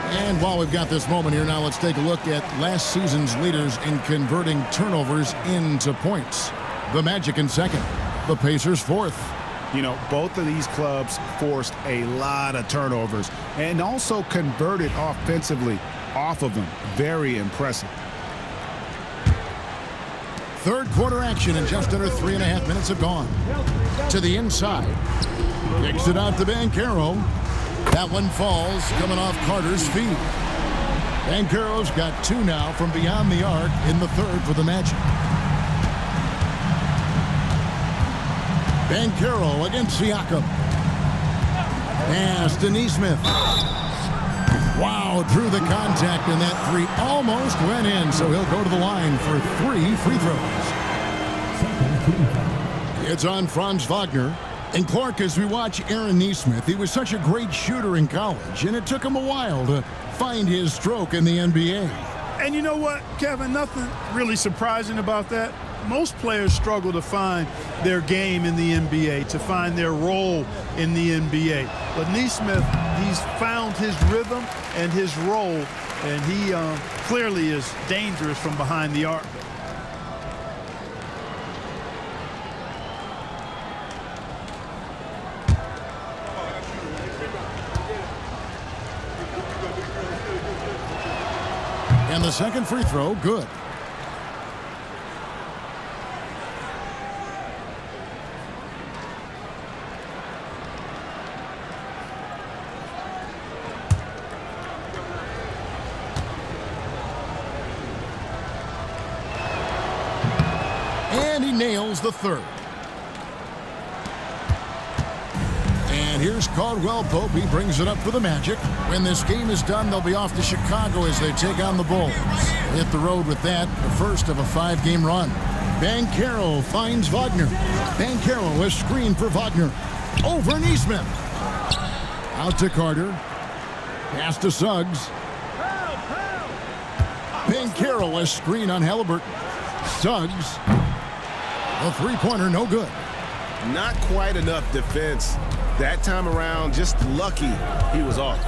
And while we've got this moment here, now let's take a look at last season's leaders in converting turnovers into points. The Magic in second, the Pacers fourth. You know, both of these clubs forced a lot of turnovers and also converted offensively off of them. Very impressive. Third quarter action, and just under 3.5 minutes have gone. To the inside. Kicks it out to Banchero. That one falls, coming off Carter's feet. Banchero's got 2 now from beyond the arc in the third for the Magic. Banchero against Siakam. Pass to Neesmith. Wow, drew the contact, and that 3 almost went in, so he'll go to the line for 3 free throws. It's on Franz Wagner. And Clark, as we watch Aaron Neesmith, he was such a great shooter in college, and it took him a while to find his stroke in the NBA. And you know what, Kevin, nothing really surprising about that. Most players struggle to find their game in the NBA, to find their role in the NBA. But Neesmith, he's found his rhythm and his role, and he clearly is dangerous from behind the arc. And the second free throw, good. And he nails the third. And here's Caldwell Pope. He brings it up for the Magic. When this game is done, they'll be off to Chicago as they take on the Bulls. They'll hit the road with that, the first of a 5-game run. Banchero finds Wagner. Banchero is screened for Wagner. Over Neesmith. Out to Carter. Pass to Suggs. Banchero is screen on Halliburton. Suggs. A 3-pointer, no good. Not quite enough defense. That time around, just lucky he was off.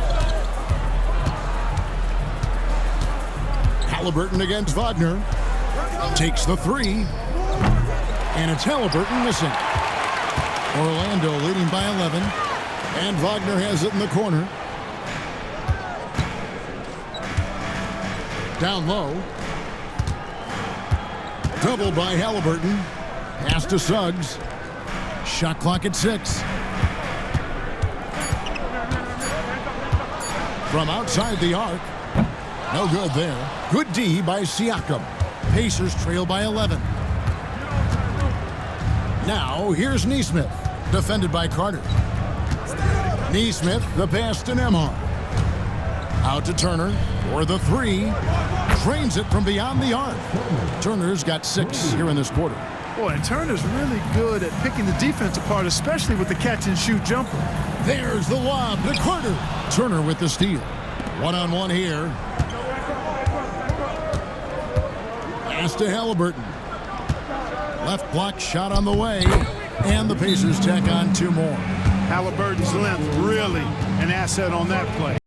Halliburton against Wagner. Takes the 3. And it's Halliburton missing. Orlando leading by 11. And Wagner has it in the corner. Down low. Double by Halliburton. Pass to Suggs. Shot clock at 6. From outside the arc. No good there. Good D by Siakam. Pacers trail by 11. Now here's Neesmith. Defended by Carter. Neesmith, the pass to Nembhard. Out to Turner. For the three. Drains it from beyond the arc. Turner's got 6 here in this quarter. Boy, and Turner's really good at picking the defense apart, especially with the catch-and-shoot jumper. There's the lob to Carter. Turner with the steal. One-on-one here. Pass to Halliburton. Left block shot on the way. And the Pacers tack on 2 more. Halliburton's length really an asset on that play.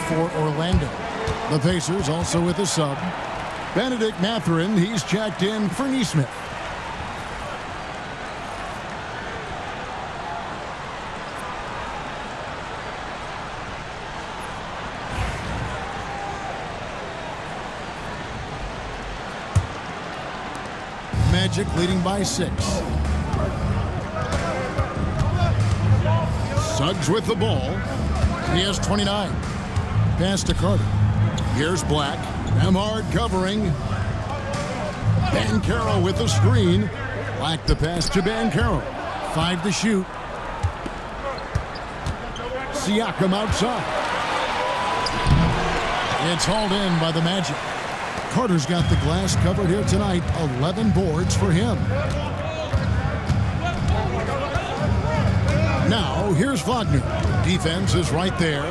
For Orlando. The Pacers also with a sub. Benedict Mathurin, he's checked in for Neesmith. Magic leading by 6. Suggs with the ball. He has 29. Pass to Carter. Here's Black. Nemhard covering. Banchero with the screen. Black the pass to Banchero. 5 to shoot. Siakam outside. It's hauled in by the Magic. Carter's got the glass covered here tonight. 11 boards for him. Now, here's Wagner. Defense is right there.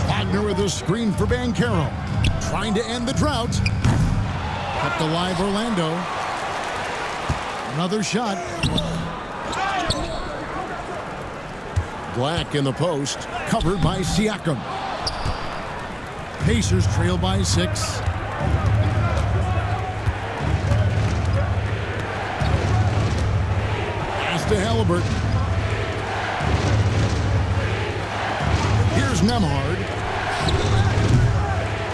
Wagner with a screen for Banchero. Trying to end the drought. Kept alive Orlando. Another shot. Black in the post. Covered by Siakam. Pacers trail by 6. Pass to Halliburton. Here's Nemhard.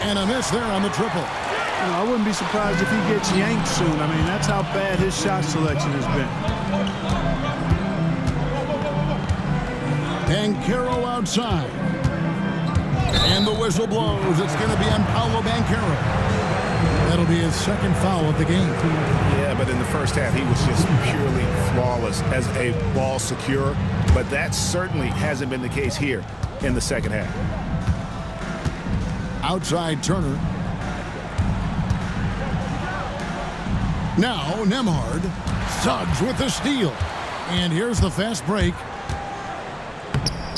And a miss there on the triple. I wouldn't be surprised if he gets yanked soon. I mean, that's how bad his shot selection has been. Banchero outside. And the whistle blows. It's going to be on Paolo Banchero. That'll be his second foul of the game. Yeah, but in the first half, he was just purely flawless as a ball securer. But that certainly hasn't been the case here in the second half. Outside Turner. Now Nemhard. Suggs with the steal. And here's the fast break.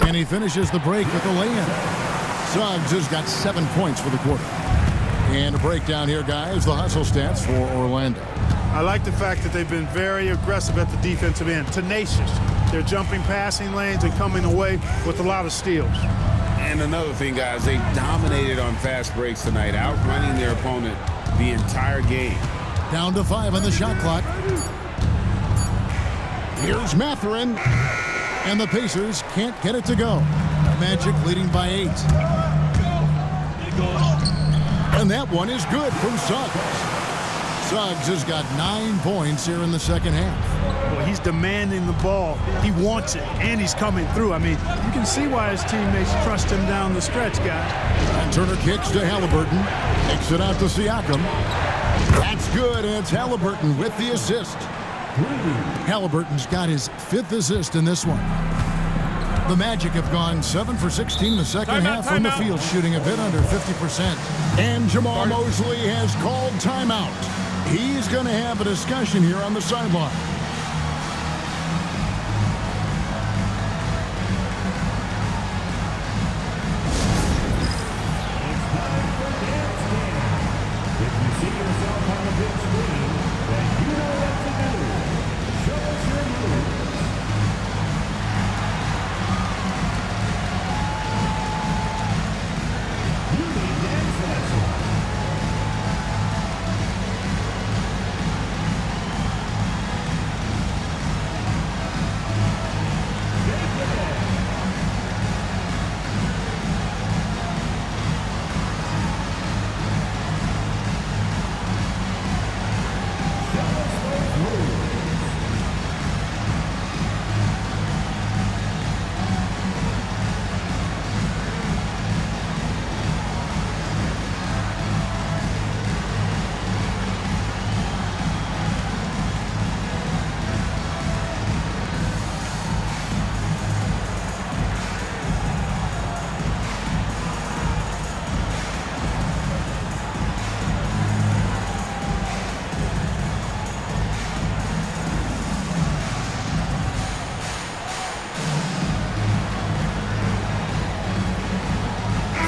And he finishes the break with the lay-in. Suggs has got 7 points for the quarter. And a breakdown here, guys, the hustle stats for Orlando. I like the fact that they've been very aggressive at the defensive end, tenacious. They're jumping passing lanes and coming away with a lot of steals. And another thing, guys, they dominated on fast breaks tonight, outrunning their opponent the entire game. Down to 5 on the shot clock. Here's Mathurin. And the Pacers can't get it to go. Magic leading by 8. And that one is good from Suggs. Suggs has got 9 points here in the second half. Well, he's demanding the ball. He wants it, and he's coming through. I mean, you can see why his teammates trust him down the stretch, guys. And Turner kicks to Halliburton. Kicks it out to Siakam. That's It's good, and it's Halliburton with the assist. Halliburton's got his 5th assist in this one. The Magic have gone 7 for 16 in the second half from the field, shooting a bit under 50%. And Jamal Mosley has called timeout. He's going to have a discussion here on the sideline.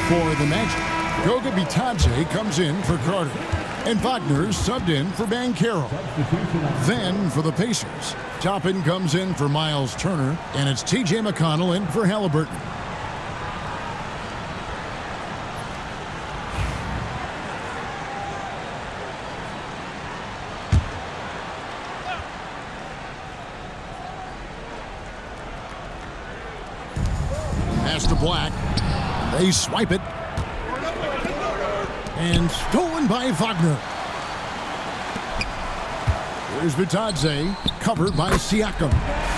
For the Magic, Goga Bitadze comes in for Carter, and Wagner's subbed in for Banchero. Then for the Pacers, Toppin comes in for Miles Turner, and it's T.J. McConnell in for Halliburton. Pass to Black. They swipe it. And stolen by Wagner. Here's Bitadze, covered by Siakam.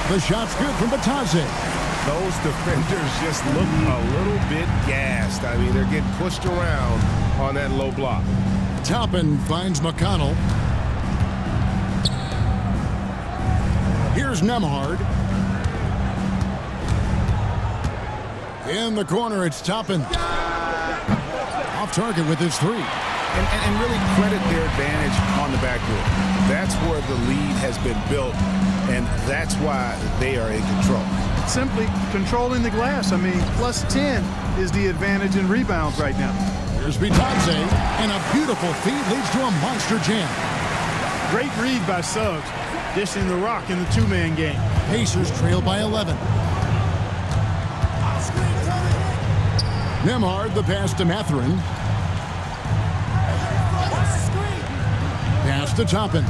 The shot's good from Bitadze. Those defenders just look a little bit gassed. I mean, they're getting pushed around on that low block. Toppin finds McConnell. Here's Nembhard. In the corner, it's Toppin. Off target with his 3. And really credit their advantage on the backcourt. That's where the lead has been built, and that's why they are in control. Simply controlling the glass. I mean, plus 10 is the advantage in rebounds right now. Here's Bitadze, and a beautiful feed leads to a monster jam. Great read by Suggs, dishing the rock in the two-man game. Pacers trail by 11. Nembhard, the pass to Mathurin. Pass to Toppin.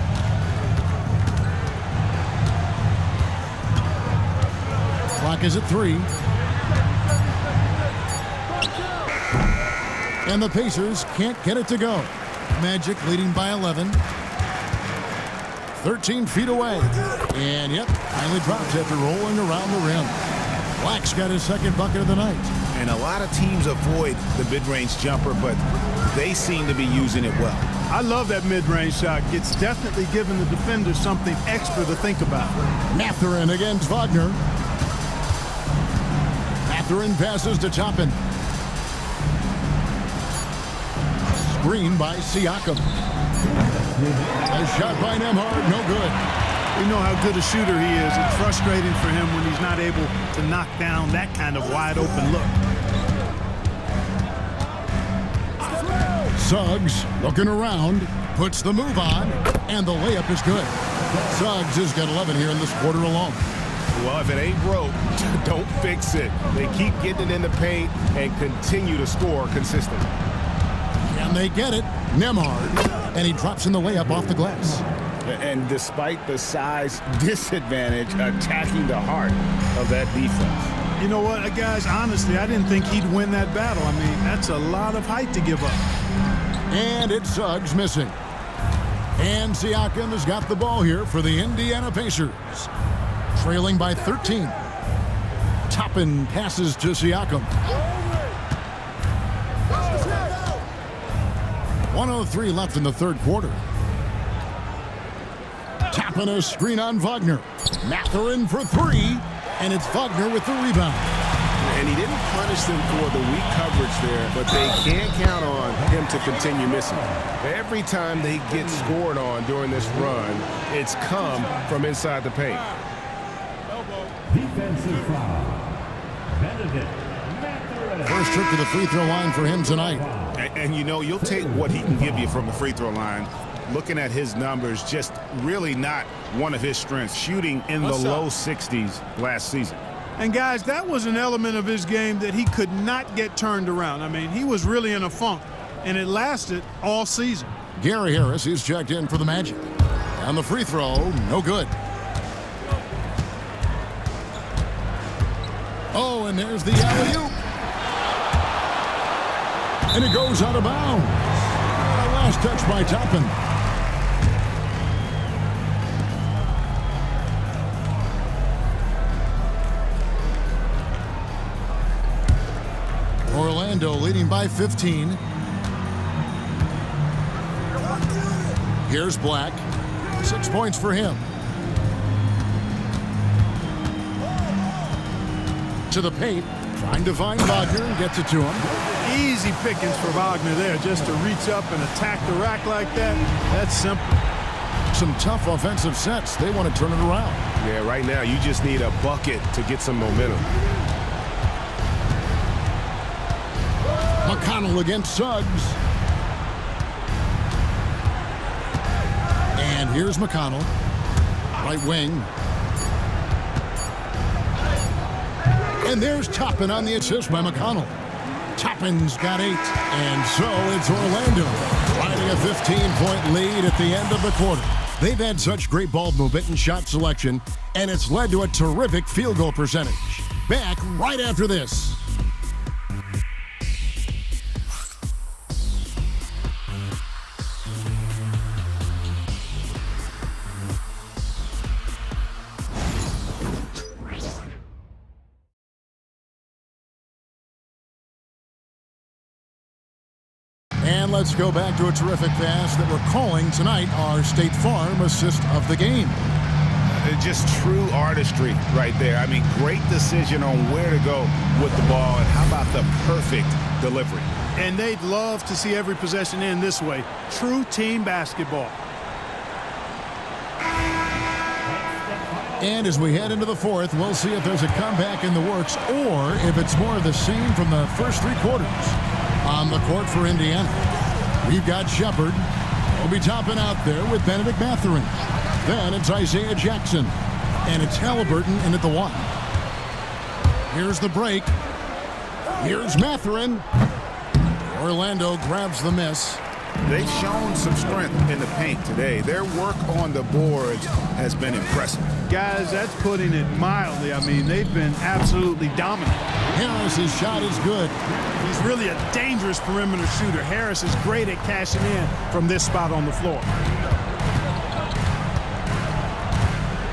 Clock is at 3. And the Pacers can't get it to go. Magic leading by 11. 13 feet away. And yep, finally dropped after rolling around the rim. Black's got his second bucket of the night. And a lot of teams avoid the mid-range jumper, but they seem to be using it well. I love that mid-range shot. It's definitely giving the defenders something extra to think about. Mathurin against Wagner. Mathurin passes to Toppin. Screen by Siakam. A shot by Nembhard, no good. We know how good a shooter he is. It's frustrating for him when he's not able to knock down that kind of wide-open look. Suggs looking around, puts the move on, and the layup is good. Suggs has got 11 here in this quarter alone. Well, if it ain't broke, don't fix it. They keep getting it in the paint and continue to score consistently. And they get it. Nembhard, and he drops in the layup off the glass. And despite the size disadvantage, attacking the heart of that defense. You know what, guys, honestly, I didn't think he'd win that battle. I mean, that's a lot of height to give up. And it's Suggs missing. And Siakam has got the ball here for the Indiana Pacers. Trailing by 13. Toppin passes to Siakam. 1:03 left in the third quarter. Tapping a screen on Wagner. Mathurin for three, and it's Wagner with the rebound. And he didn't punish them for the weak coverage there, but they can't count on him to continue missing. Every time they get scored on during this run, it's come from inside the paint. Defensive foul. Benedict. First trip to the free throw line for him tonight. And you know, you'll take what he can give you from the free throw line. Looking at his numbers, just really not one of his strengths, shooting in the low 60s last season. And guys, that was an element of his game that he could not get turned around. I mean, he was really in a funk, and it lasted all season. Gary Harris is checked in for the Magic. On the free throw, no good. Oh, and there's the alley-oop. And it goes out of bounds. A last touch by Toppin. Orlando leading by 15. Here's Black. 6 points for him. To the paint, trying to find Wagner and gets it to him. Easy pickings for Wagner there, just to reach up and attack the rack like that. That's simple. Some tough offensive sets. They want to turn it around. Yeah, right now you just need a bucket to get some momentum. McConnell against Suggs. And here's McConnell. Right wing. And there's Toppin on the assist by McConnell. Toppin's got 8. And so it's Orlando riding a 15-point lead at the end of the quarter. They've had such great ball movement and shot selection, and it's led to a terrific field goal percentage. Back right after this. And let's go back to a terrific pass that we're calling tonight our State Farm assist of the game. Just true artistry right there. I mean, great decision on where to go with the ball, and how about the perfect delivery? And they'd love to see every possession end this way. True team basketball. And as we head into the fourth, we'll see if there's a comeback in the works or if it's more of the same from the first 3 quarters. On the court for Indiana, we've got Shepard. We'll be topping out there with Benedict Mathurin. Then it's Isaiah Jackson. And it's Halliburton in at the 1. Here's the break. Here's Mathurin. Orlando grabs the miss. They've shown some strength in the paint today. Their work on the boards has been impressive. Guys, that's putting it mildly. I mean, they've been absolutely dominant. Harris's shot is good. He's really a dangerous perimeter shooter. Harris is great at cashing in from this spot on the floor.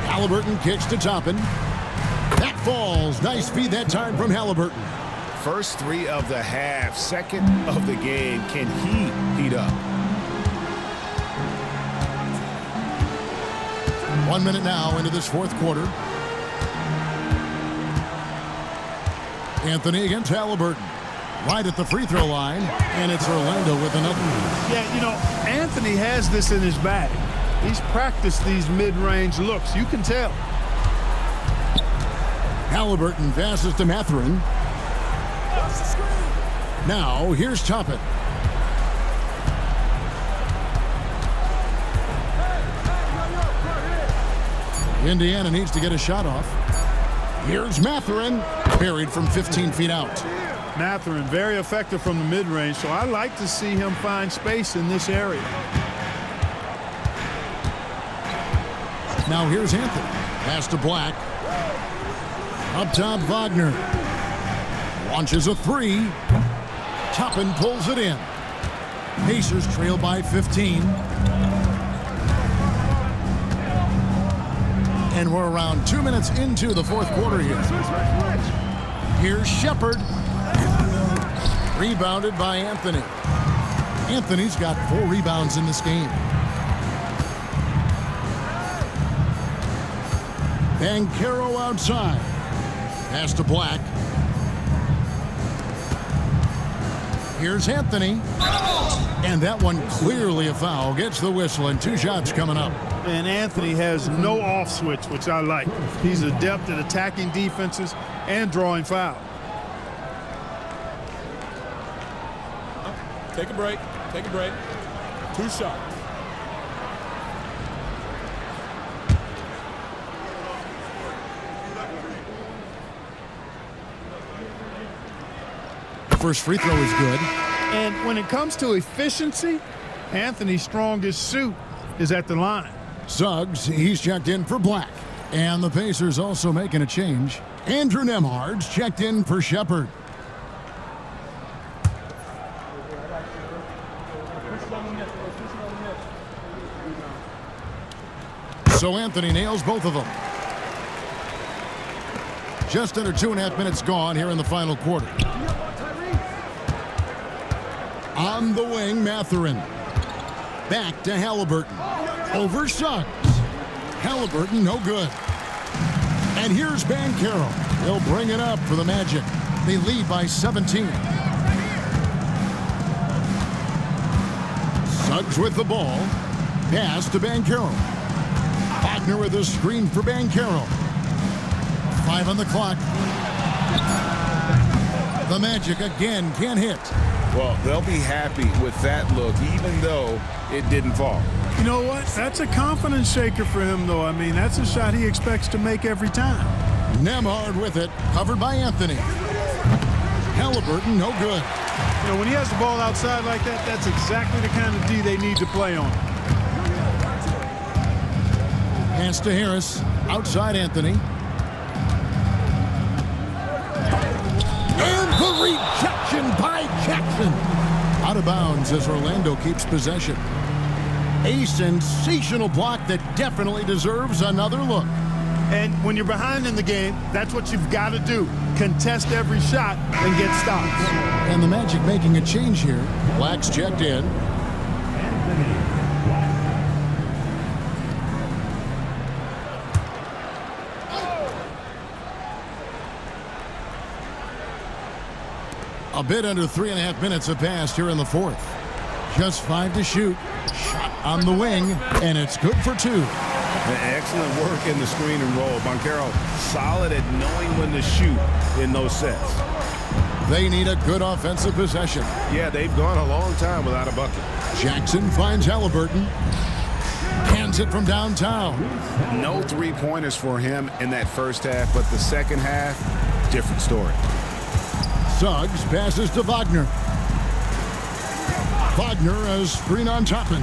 Halliburton kicks to Toppin. That falls. Nice feed that time from Halliburton. First 3 of the half, second of the game. Can he heat up? 1 minute now into this fourth quarter. Anthony against Halliburton. Right at the free throw line, and it's Orlando with another. Yeah, you know, Anthony has this in his bag. He's practiced these mid-range looks. You can tell. Halliburton passes to Mathurin. Now, here's Toppin. Indiana needs to get a shot off. Here's Mathurin, buried from 15 feet out. Mathurin, very effective from the mid-range, so I like to see him find space in this area. Now here's Anthony. Pass to Black. Up top, Wagner. Launches a 3. Toppin pulls it in. Pacers trail by 15. And we're around 2 minutes into the fourth quarter here. Here's Shepard. Rebounded by Anthony. Anthony's got 4 rebounds in this game. Banchero outside. Pass to Black. Here's Anthony. And that one clearly a foul. Gets the whistle, and 2 shots coming up. And Anthony has no off switch, which I like. He's adept at attacking defenses and drawing foul. Take a break. Take a break. 2 shots. First free throw is good. And when it comes to efficiency, Anthony's strongest suit is at the line. Suggs, he's checked in for Black. And the Pacers also making a change. Andrew Nembhard's checked in for Shepard. So Anthony nails both of them. Just under 2.5 minutes gone here in the final quarter. On the wing, Mathurin. Back to Halliburton. Over Suggs. Halliburton, no good. And here's Banchero. He'll bring it up for the Magic. They lead by 17. Suggs with the ball. Pass to Banchero. Wagner with a screen for Banchero. 5 on the clock. The Magic again can't hit. Well, they'll be happy with that look, even though it didn't fall. You know what? That's a confidence shaker for him, though. I mean, that's a shot he expects to make every time. Nembhard with it, covered by Anthony. Halliburton, no good. You know, when he has the ball outside like that, that's exactly the kind of D they need to play on. Pass to Harris, outside Anthony. And the rejection by Jackson. Out of bounds as Orlando keeps possession. A sensational block that definitely deserves another look. And when you're behind in the game, that's what you've got to do. Contest every shot and get stops. And the Magic making a change here. Black's checked in. A bit under 3.5 minutes have passed here in the fourth. Just 5 to shoot. Shot on the wing, and it's good for 2. Excellent work in the screen and roll. Banchero solid at knowing when to shoot in those sets. They need a good offensive possession. Yeah, they've gone a long time without a bucket. Jackson finds Halliburton. Cans it from downtown. No three-pointers for him in that first half, but the second half, different story. Suggs passes to Wagner. Wagner a screen on Toppin.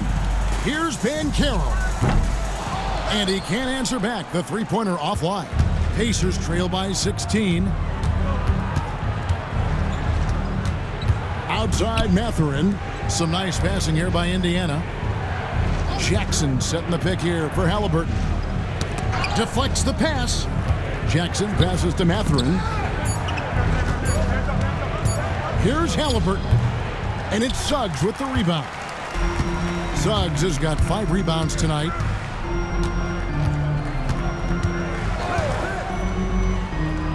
Here's Banchero. And he can't answer back. The three-pointer offline. Pacers trail by 16. Outside Mathurin. Some nice passing here by Indiana. Jackson setting the pick here for Halliburton. Deflects the pass. Jackson passes to Mathurin. Here's Halliburton. And it's Suggs with the rebound. Suggs has got 5 rebounds tonight.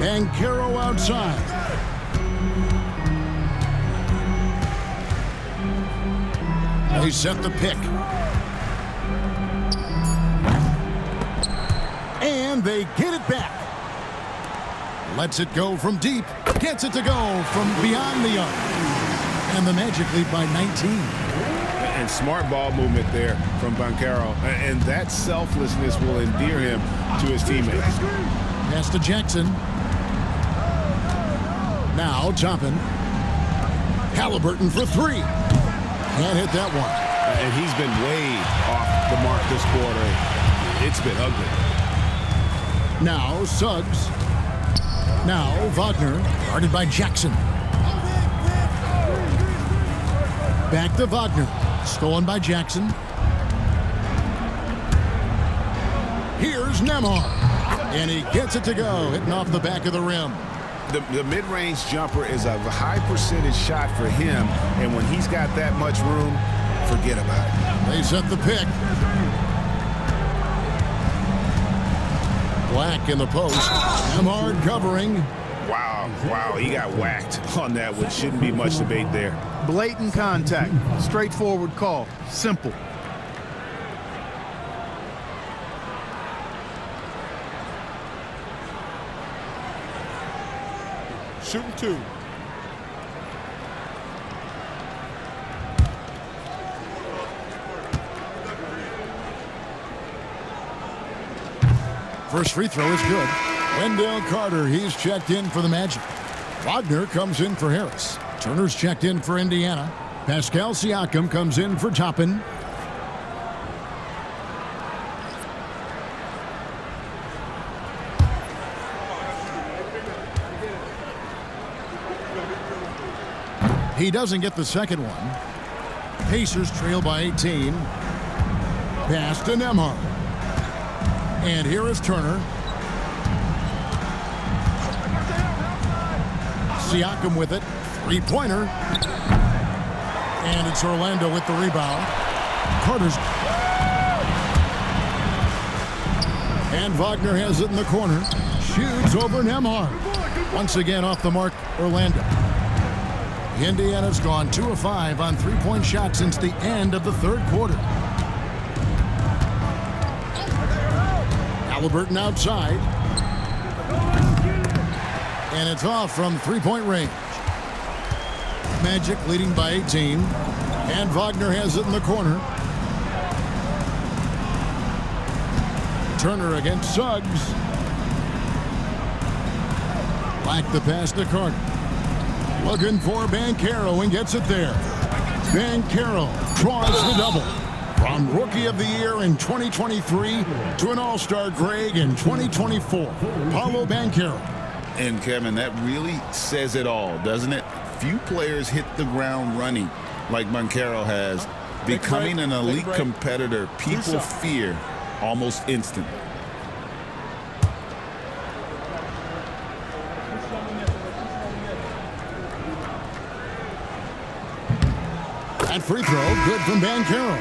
Banchero outside. They set the pick. And they get it back. Lets it go from deep. Gets it to go from beyond the arc. And the Magic lead by 19. And smart ball movement there from Banchero. And that selflessness will endear him to his teammates. Pass to Jackson. Now Toppin. Halliburton for 3. Can't hit that one. And he's been way off the mark this quarter. It's been ugly. Now Suggs. Now Wagner, guarded by Jackson. Back to Wagner. Stolen by Jackson. Here's Nembhard. And he gets it to go, hitting off the back of the rim. The mid-range jumper is a high percentage shot for him, and when he's got that much room, forget about it. They set the pick. Black in the post. Nemhard covering. Wow, he got whacked on that one. Shouldn't be much debate there. Blatant contact. Straightforward call. Simple. Shooting 2. First free throw is good. Wendell Carter, he's checked in for the Magic. Wagner comes in for Harris. Turner's checked in for Indiana. Pascal Siakam comes in for Toppin. He doesn't get the second one. Pacers trail by 18. Pass to Nemhard. And here is Turner. Siakam with it. Three-pointer. And it's Orlando with the rebound. Carter's. And Wagner has it in the corner. Shoots over Nemhard. Once again off the mark, Orlando. Indiana's gone 2 of 5 on three-point shots since the end of the third quarter. Halliburton outside. And it's off from three-point range. Magic leading by 18. And Wagner has it in the corner. Turner against Suggs. Black the pass to Carter. Looking for Banchero and gets it there. Banchero draws the double. From Rookie of the Year in 2023 to an All-Star Greg in 2024, Paolo Banchero. And Kevin, that really says it all, doesn't it? Few players hit the ground running like Banchero has. Becoming an elite competitor, people fear almost instantly. That free throw, good from Banchero.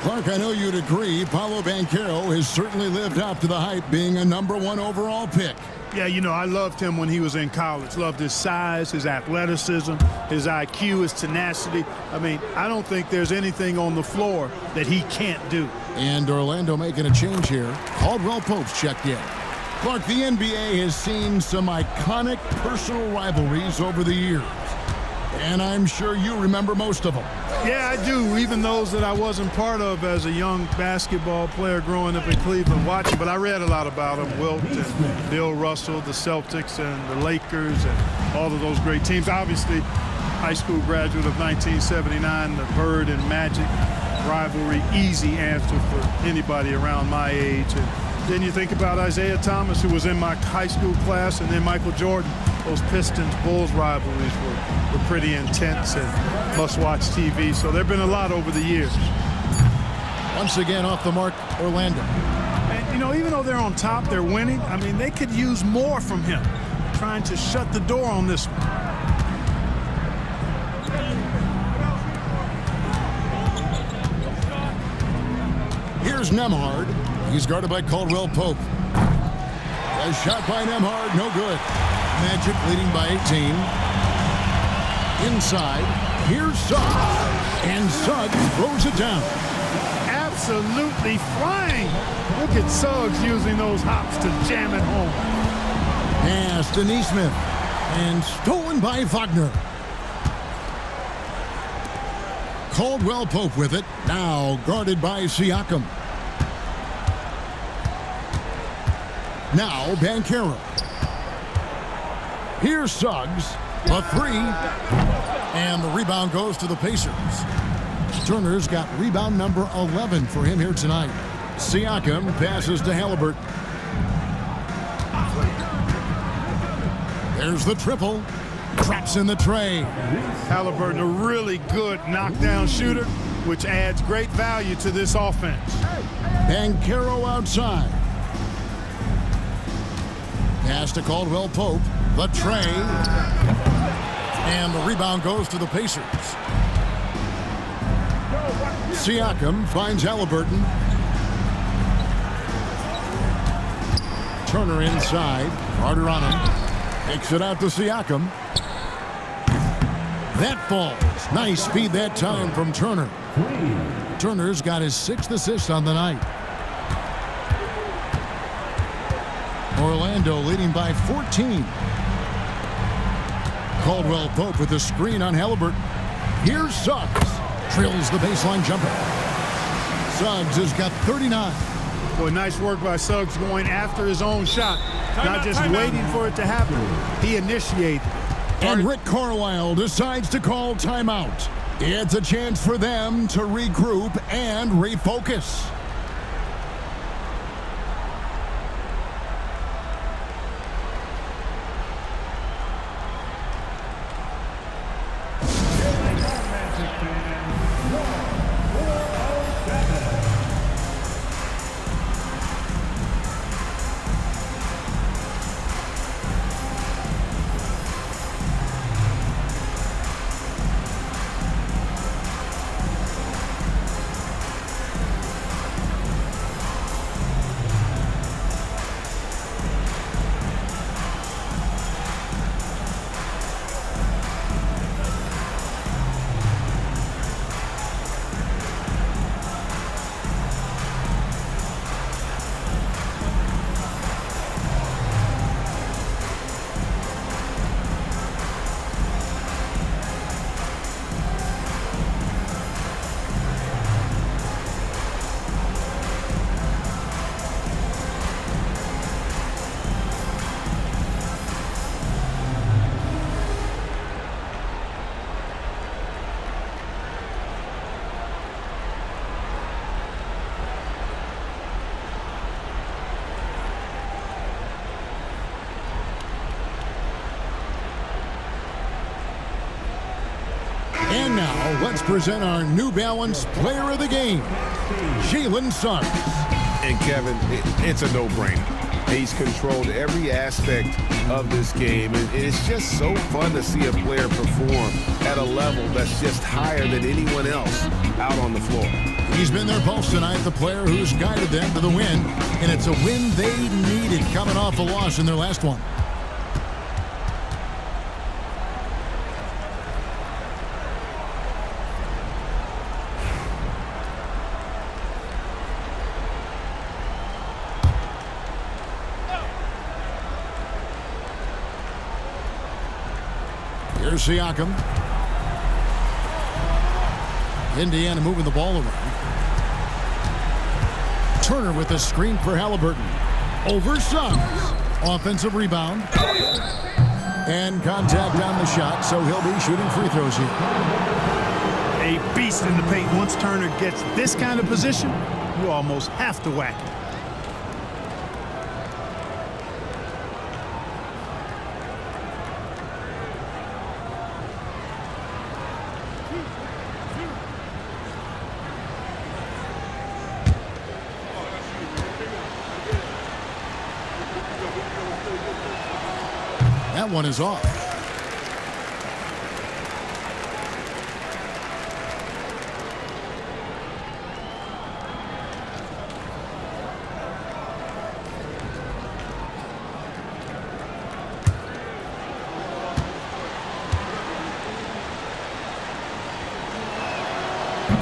Clark, I know you'd agree, Paolo Banchero has certainly lived up to the hype, being a #1 overall pick. Yeah, you know, I loved him when he was in college. Loved his size, his athleticism, his IQ, his tenacity. I mean, I don't think there's anything on the floor that he can't do. And Orlando making a change here. Caldwell Pope's checked in. Clark, the NBA has seen some iconic personal rivalries over the years. And I'm sure you remember most of them. Yeah, I do, even those that I wasn't part of as a young basketball player growing up in Cleveland watching, but I read a lot about them. Wilt and Bill Russell, the Celtics and the Lakers and all of those great teams. Obviously, high school graduate of 1979, the Bird and Magic rivalry, easy answer for anybody around my age. And then you think about Isaiah Thomas, who was in my high school class, and then Michael Jordan. Those Pistons-Bulls rivalries were pretty intense and must-watch TV. So there have been a lot over the years. Once again off the mark, Orlando. And, you know, even though they're on top, they're winning. I mean, they could use more from him, trying to shut the door on this one. Here's Nemhard. He's guarded by Caldwell Pope. A shot by Nemhard, no good. Magic leading by 18. Inside, here's Suggs. And Suggs throws it down. Absolutely flying. Look at Suggs using those hops to jam it home. Pass to Neesmith. And stolen by Wagner. Caldwell Pope with it. Now guarded by Siakam. Now Banchero. Here's Suggs, a three, and the rebound goes to the Pacers. Turner's got rebound number 11 for him here tonight. Siakam passes to Halliburton. There's the triple. Traps in the tray. Halliburton, a really good knockdown shooter, which adds great value to this offense. Banchero outside. Pass to Caldwell Pope. The tray. And the rebound goes to the Pacers. Siakam finds Halliburton. Turner inside. Carter on him. Takes it out to Siakam. That falls. Nice speed that time from Turner. Turner's got his 6th assist on the night. Orlando leading by 14. Caldwell Pope with the screen on Halliburton. Here's Suggs. Drills the baseline jumper. Suggs has got 39. Boy, nice work by Suggs going after his own shot. Not just waiting for it to happen. He initiated. And Rick Carlisle decides to call timeout. It's a chance for them to regroup and refocus. And now, let's present our New Balance Player of the Game, Jalen Suggs. And Kevin, it's a no-brainer. He's controlled every aspect of this game. And it's just so fun to see a player perform at a level that's just higher than anyone else out on the floor. He's been their pulse tonight, the player who's guided them to the win. And it's a win they needed coming off a loss in their last one. Here's Siakam. Indiana moving the ball around. Turner with a screen for Halliburton. Over Suggs. Offensive rebound. And contact on the shot, so he'll be shooting free throws here. A beast in the paint. Once Turner gets this kind of position, you almost have to whack it. That one is off.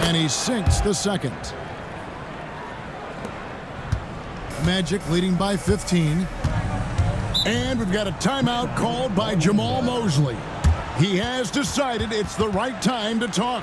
And he sinks the second. Magic leading by 15. And we've got a timeout called by Jamal Mosley. He has decided it's the right time to talk.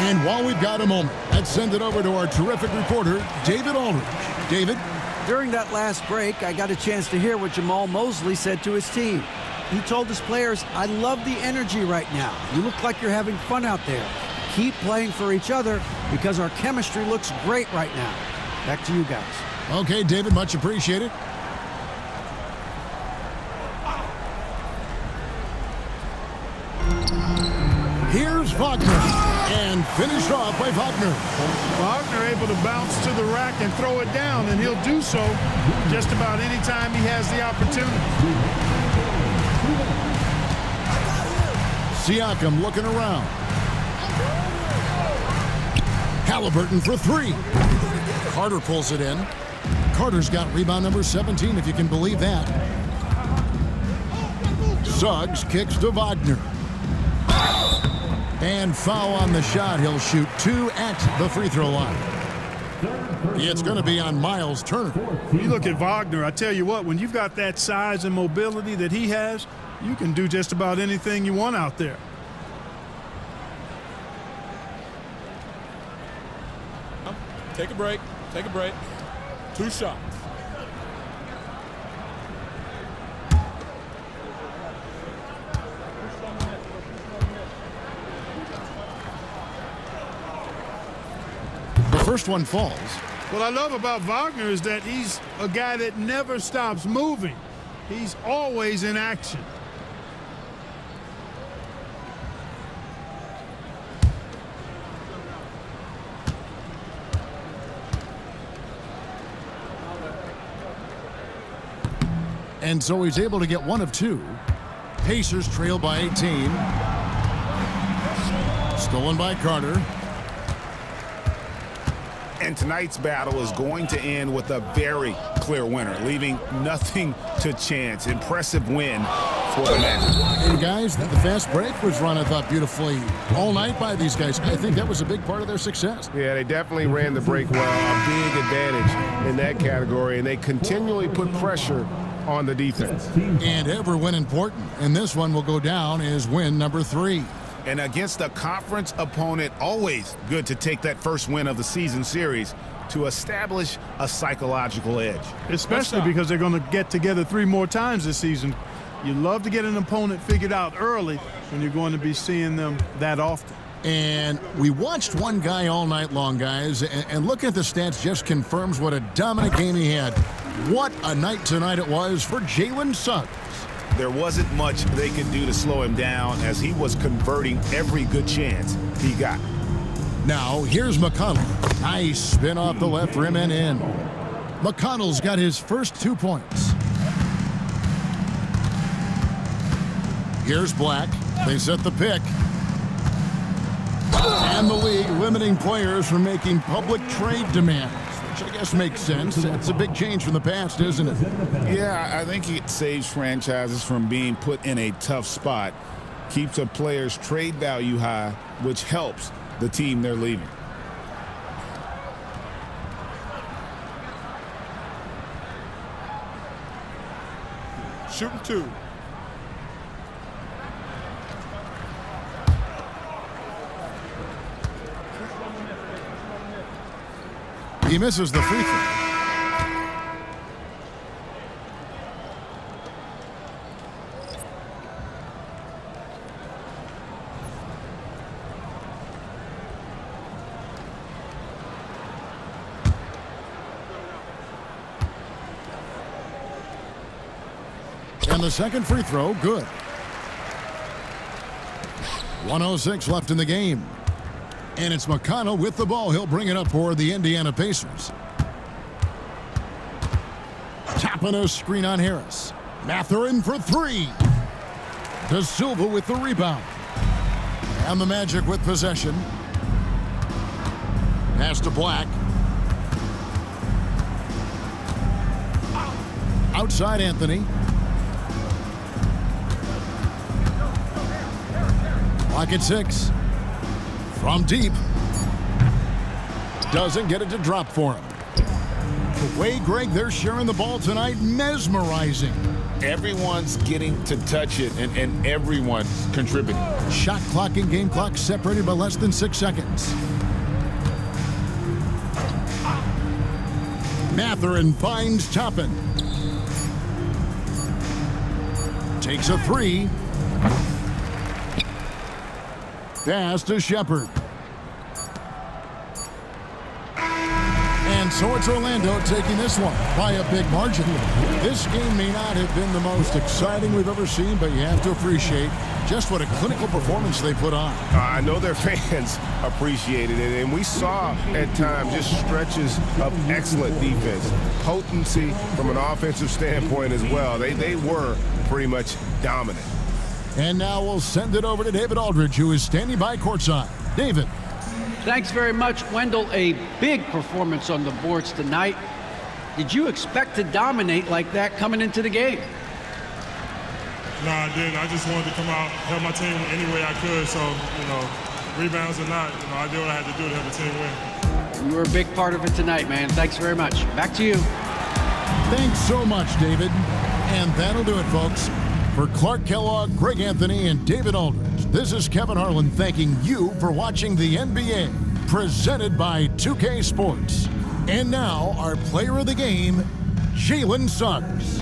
And while we've got a moment, let's send it over to our terrific reporter, David Aldridge. David? During that last break, I got a chance to hear what Jamal Mosley said to his team. He told his players, "I love the energy right now. You look like you're having fun out there. Keep playing for each other because our chemistry looks great right now." Back to you guys. Okay, David, much appreciated. Here's Wagner, and finished off by Wagner. Wagner able to bounce to the rack and throw it down, and he'll do so just about any time he has the opportunity. Siakam looking around. Halliburton for three. Carter pulls it in. Carter's got rebound number 17, if you can believe that. Suggs kicks to Wagner. And foul on the shot. He'll shoot 2 at the free throw line. It's going to be on Miles Turner. You look at Wagner, I tell you what, when you've got that size and mobility that he has, you can do just about anything you want out there. Take a break. Take a break. 2 shots. The first one falls. What I love about Wagner is that he's a guy that never stops moving. He's always in action. And so he's able to get 1 of 2. Pacers trail by 18. Stolen by Carter. And tonight's battle is going to end with a very clear winner, leaving nothing to chance. Impressive win for the Magic. And guys, the fast break was run, I thought, beautifully all night by these guys. I think that was a big part of their success. Yeah, they definitely ran the break well. A big advantage in that category, and they continually put pressure on the defense. And ever when important, and this one will go down as win number 3. And against a conference opponent, always good to take that first win of the season series to establish a psychological edge. Especially because they're going to get together 3 more times this season. You love to get an opponent figured out early when you're going to be seeing them that often. And we watched one guy all night long, guys, and looking at the stats just confirms what a dominant game he had. What a night tonight it was for Jalen Suggs. There wasn't much they could do to slow him down as he was converting every good chance he got. Now, here's McConnell. Nice spin off the left rim and in. McConnell's got his first 2 points. Here's Black. They set the pick. And the league limiting players from making public trade demands, which I guess makes sense. It's a big change from the past, isn't it? Yeah, I think it saves franchises from being put in a tough spot, keeps a player's trade value high, which helps the team they're leaving. Shooting 2. He misses the free throw. And the second free throw, good. 1:06 left in the game. And it's McConnell with the ball. He'll bring it up for the Indiana Pacers. Tapping a screen on Harris. Mathurin for 3. De Silva with the rebound. And the Magic with possession. Pass to Black. Outside Anthony. Black at 6. From deep. Doesn't get it to drop for him. The way, Greg, they're sharing the ball tonight, mesmerizing. Everyone's getting to touch it, and everyone's contributing. Shot clock and game clock separated by less than 6 seconds. Matherin finds Toppin. Takes a three. Pass to Shepard. And so it's Orlando taking this one by a big margin. This game may not have been the most exciting we've ever seen, but you have to appreciate just what a clinical performance they put on. I know their fans appreciated it, and we saw at times just stretches of excellent defense, potency from an offensive standpoint as well. They were pretty much dominant. And now we'll send it over to David Aldridge, who is standing by courtside. David. Thanks very much, Wendell. A big performance on the boards tonight. Did you expect to dominate like that coming into the game? No, I didn't. I just wanted to come out, help my team any way I could. So, rebounds or not, I did what I had to do to help the team win. You were a big part of it tonight, man. Thanks very much. Back to you. Thanks so much, David. And that'll do it, folks. For Clark Kellogg, Greg Anthony, and David Aldridge, this is Kevin Harlan thanking you for watching the NBA, presented by 2K Sports. And now, our player of the game, Jalen Suggs.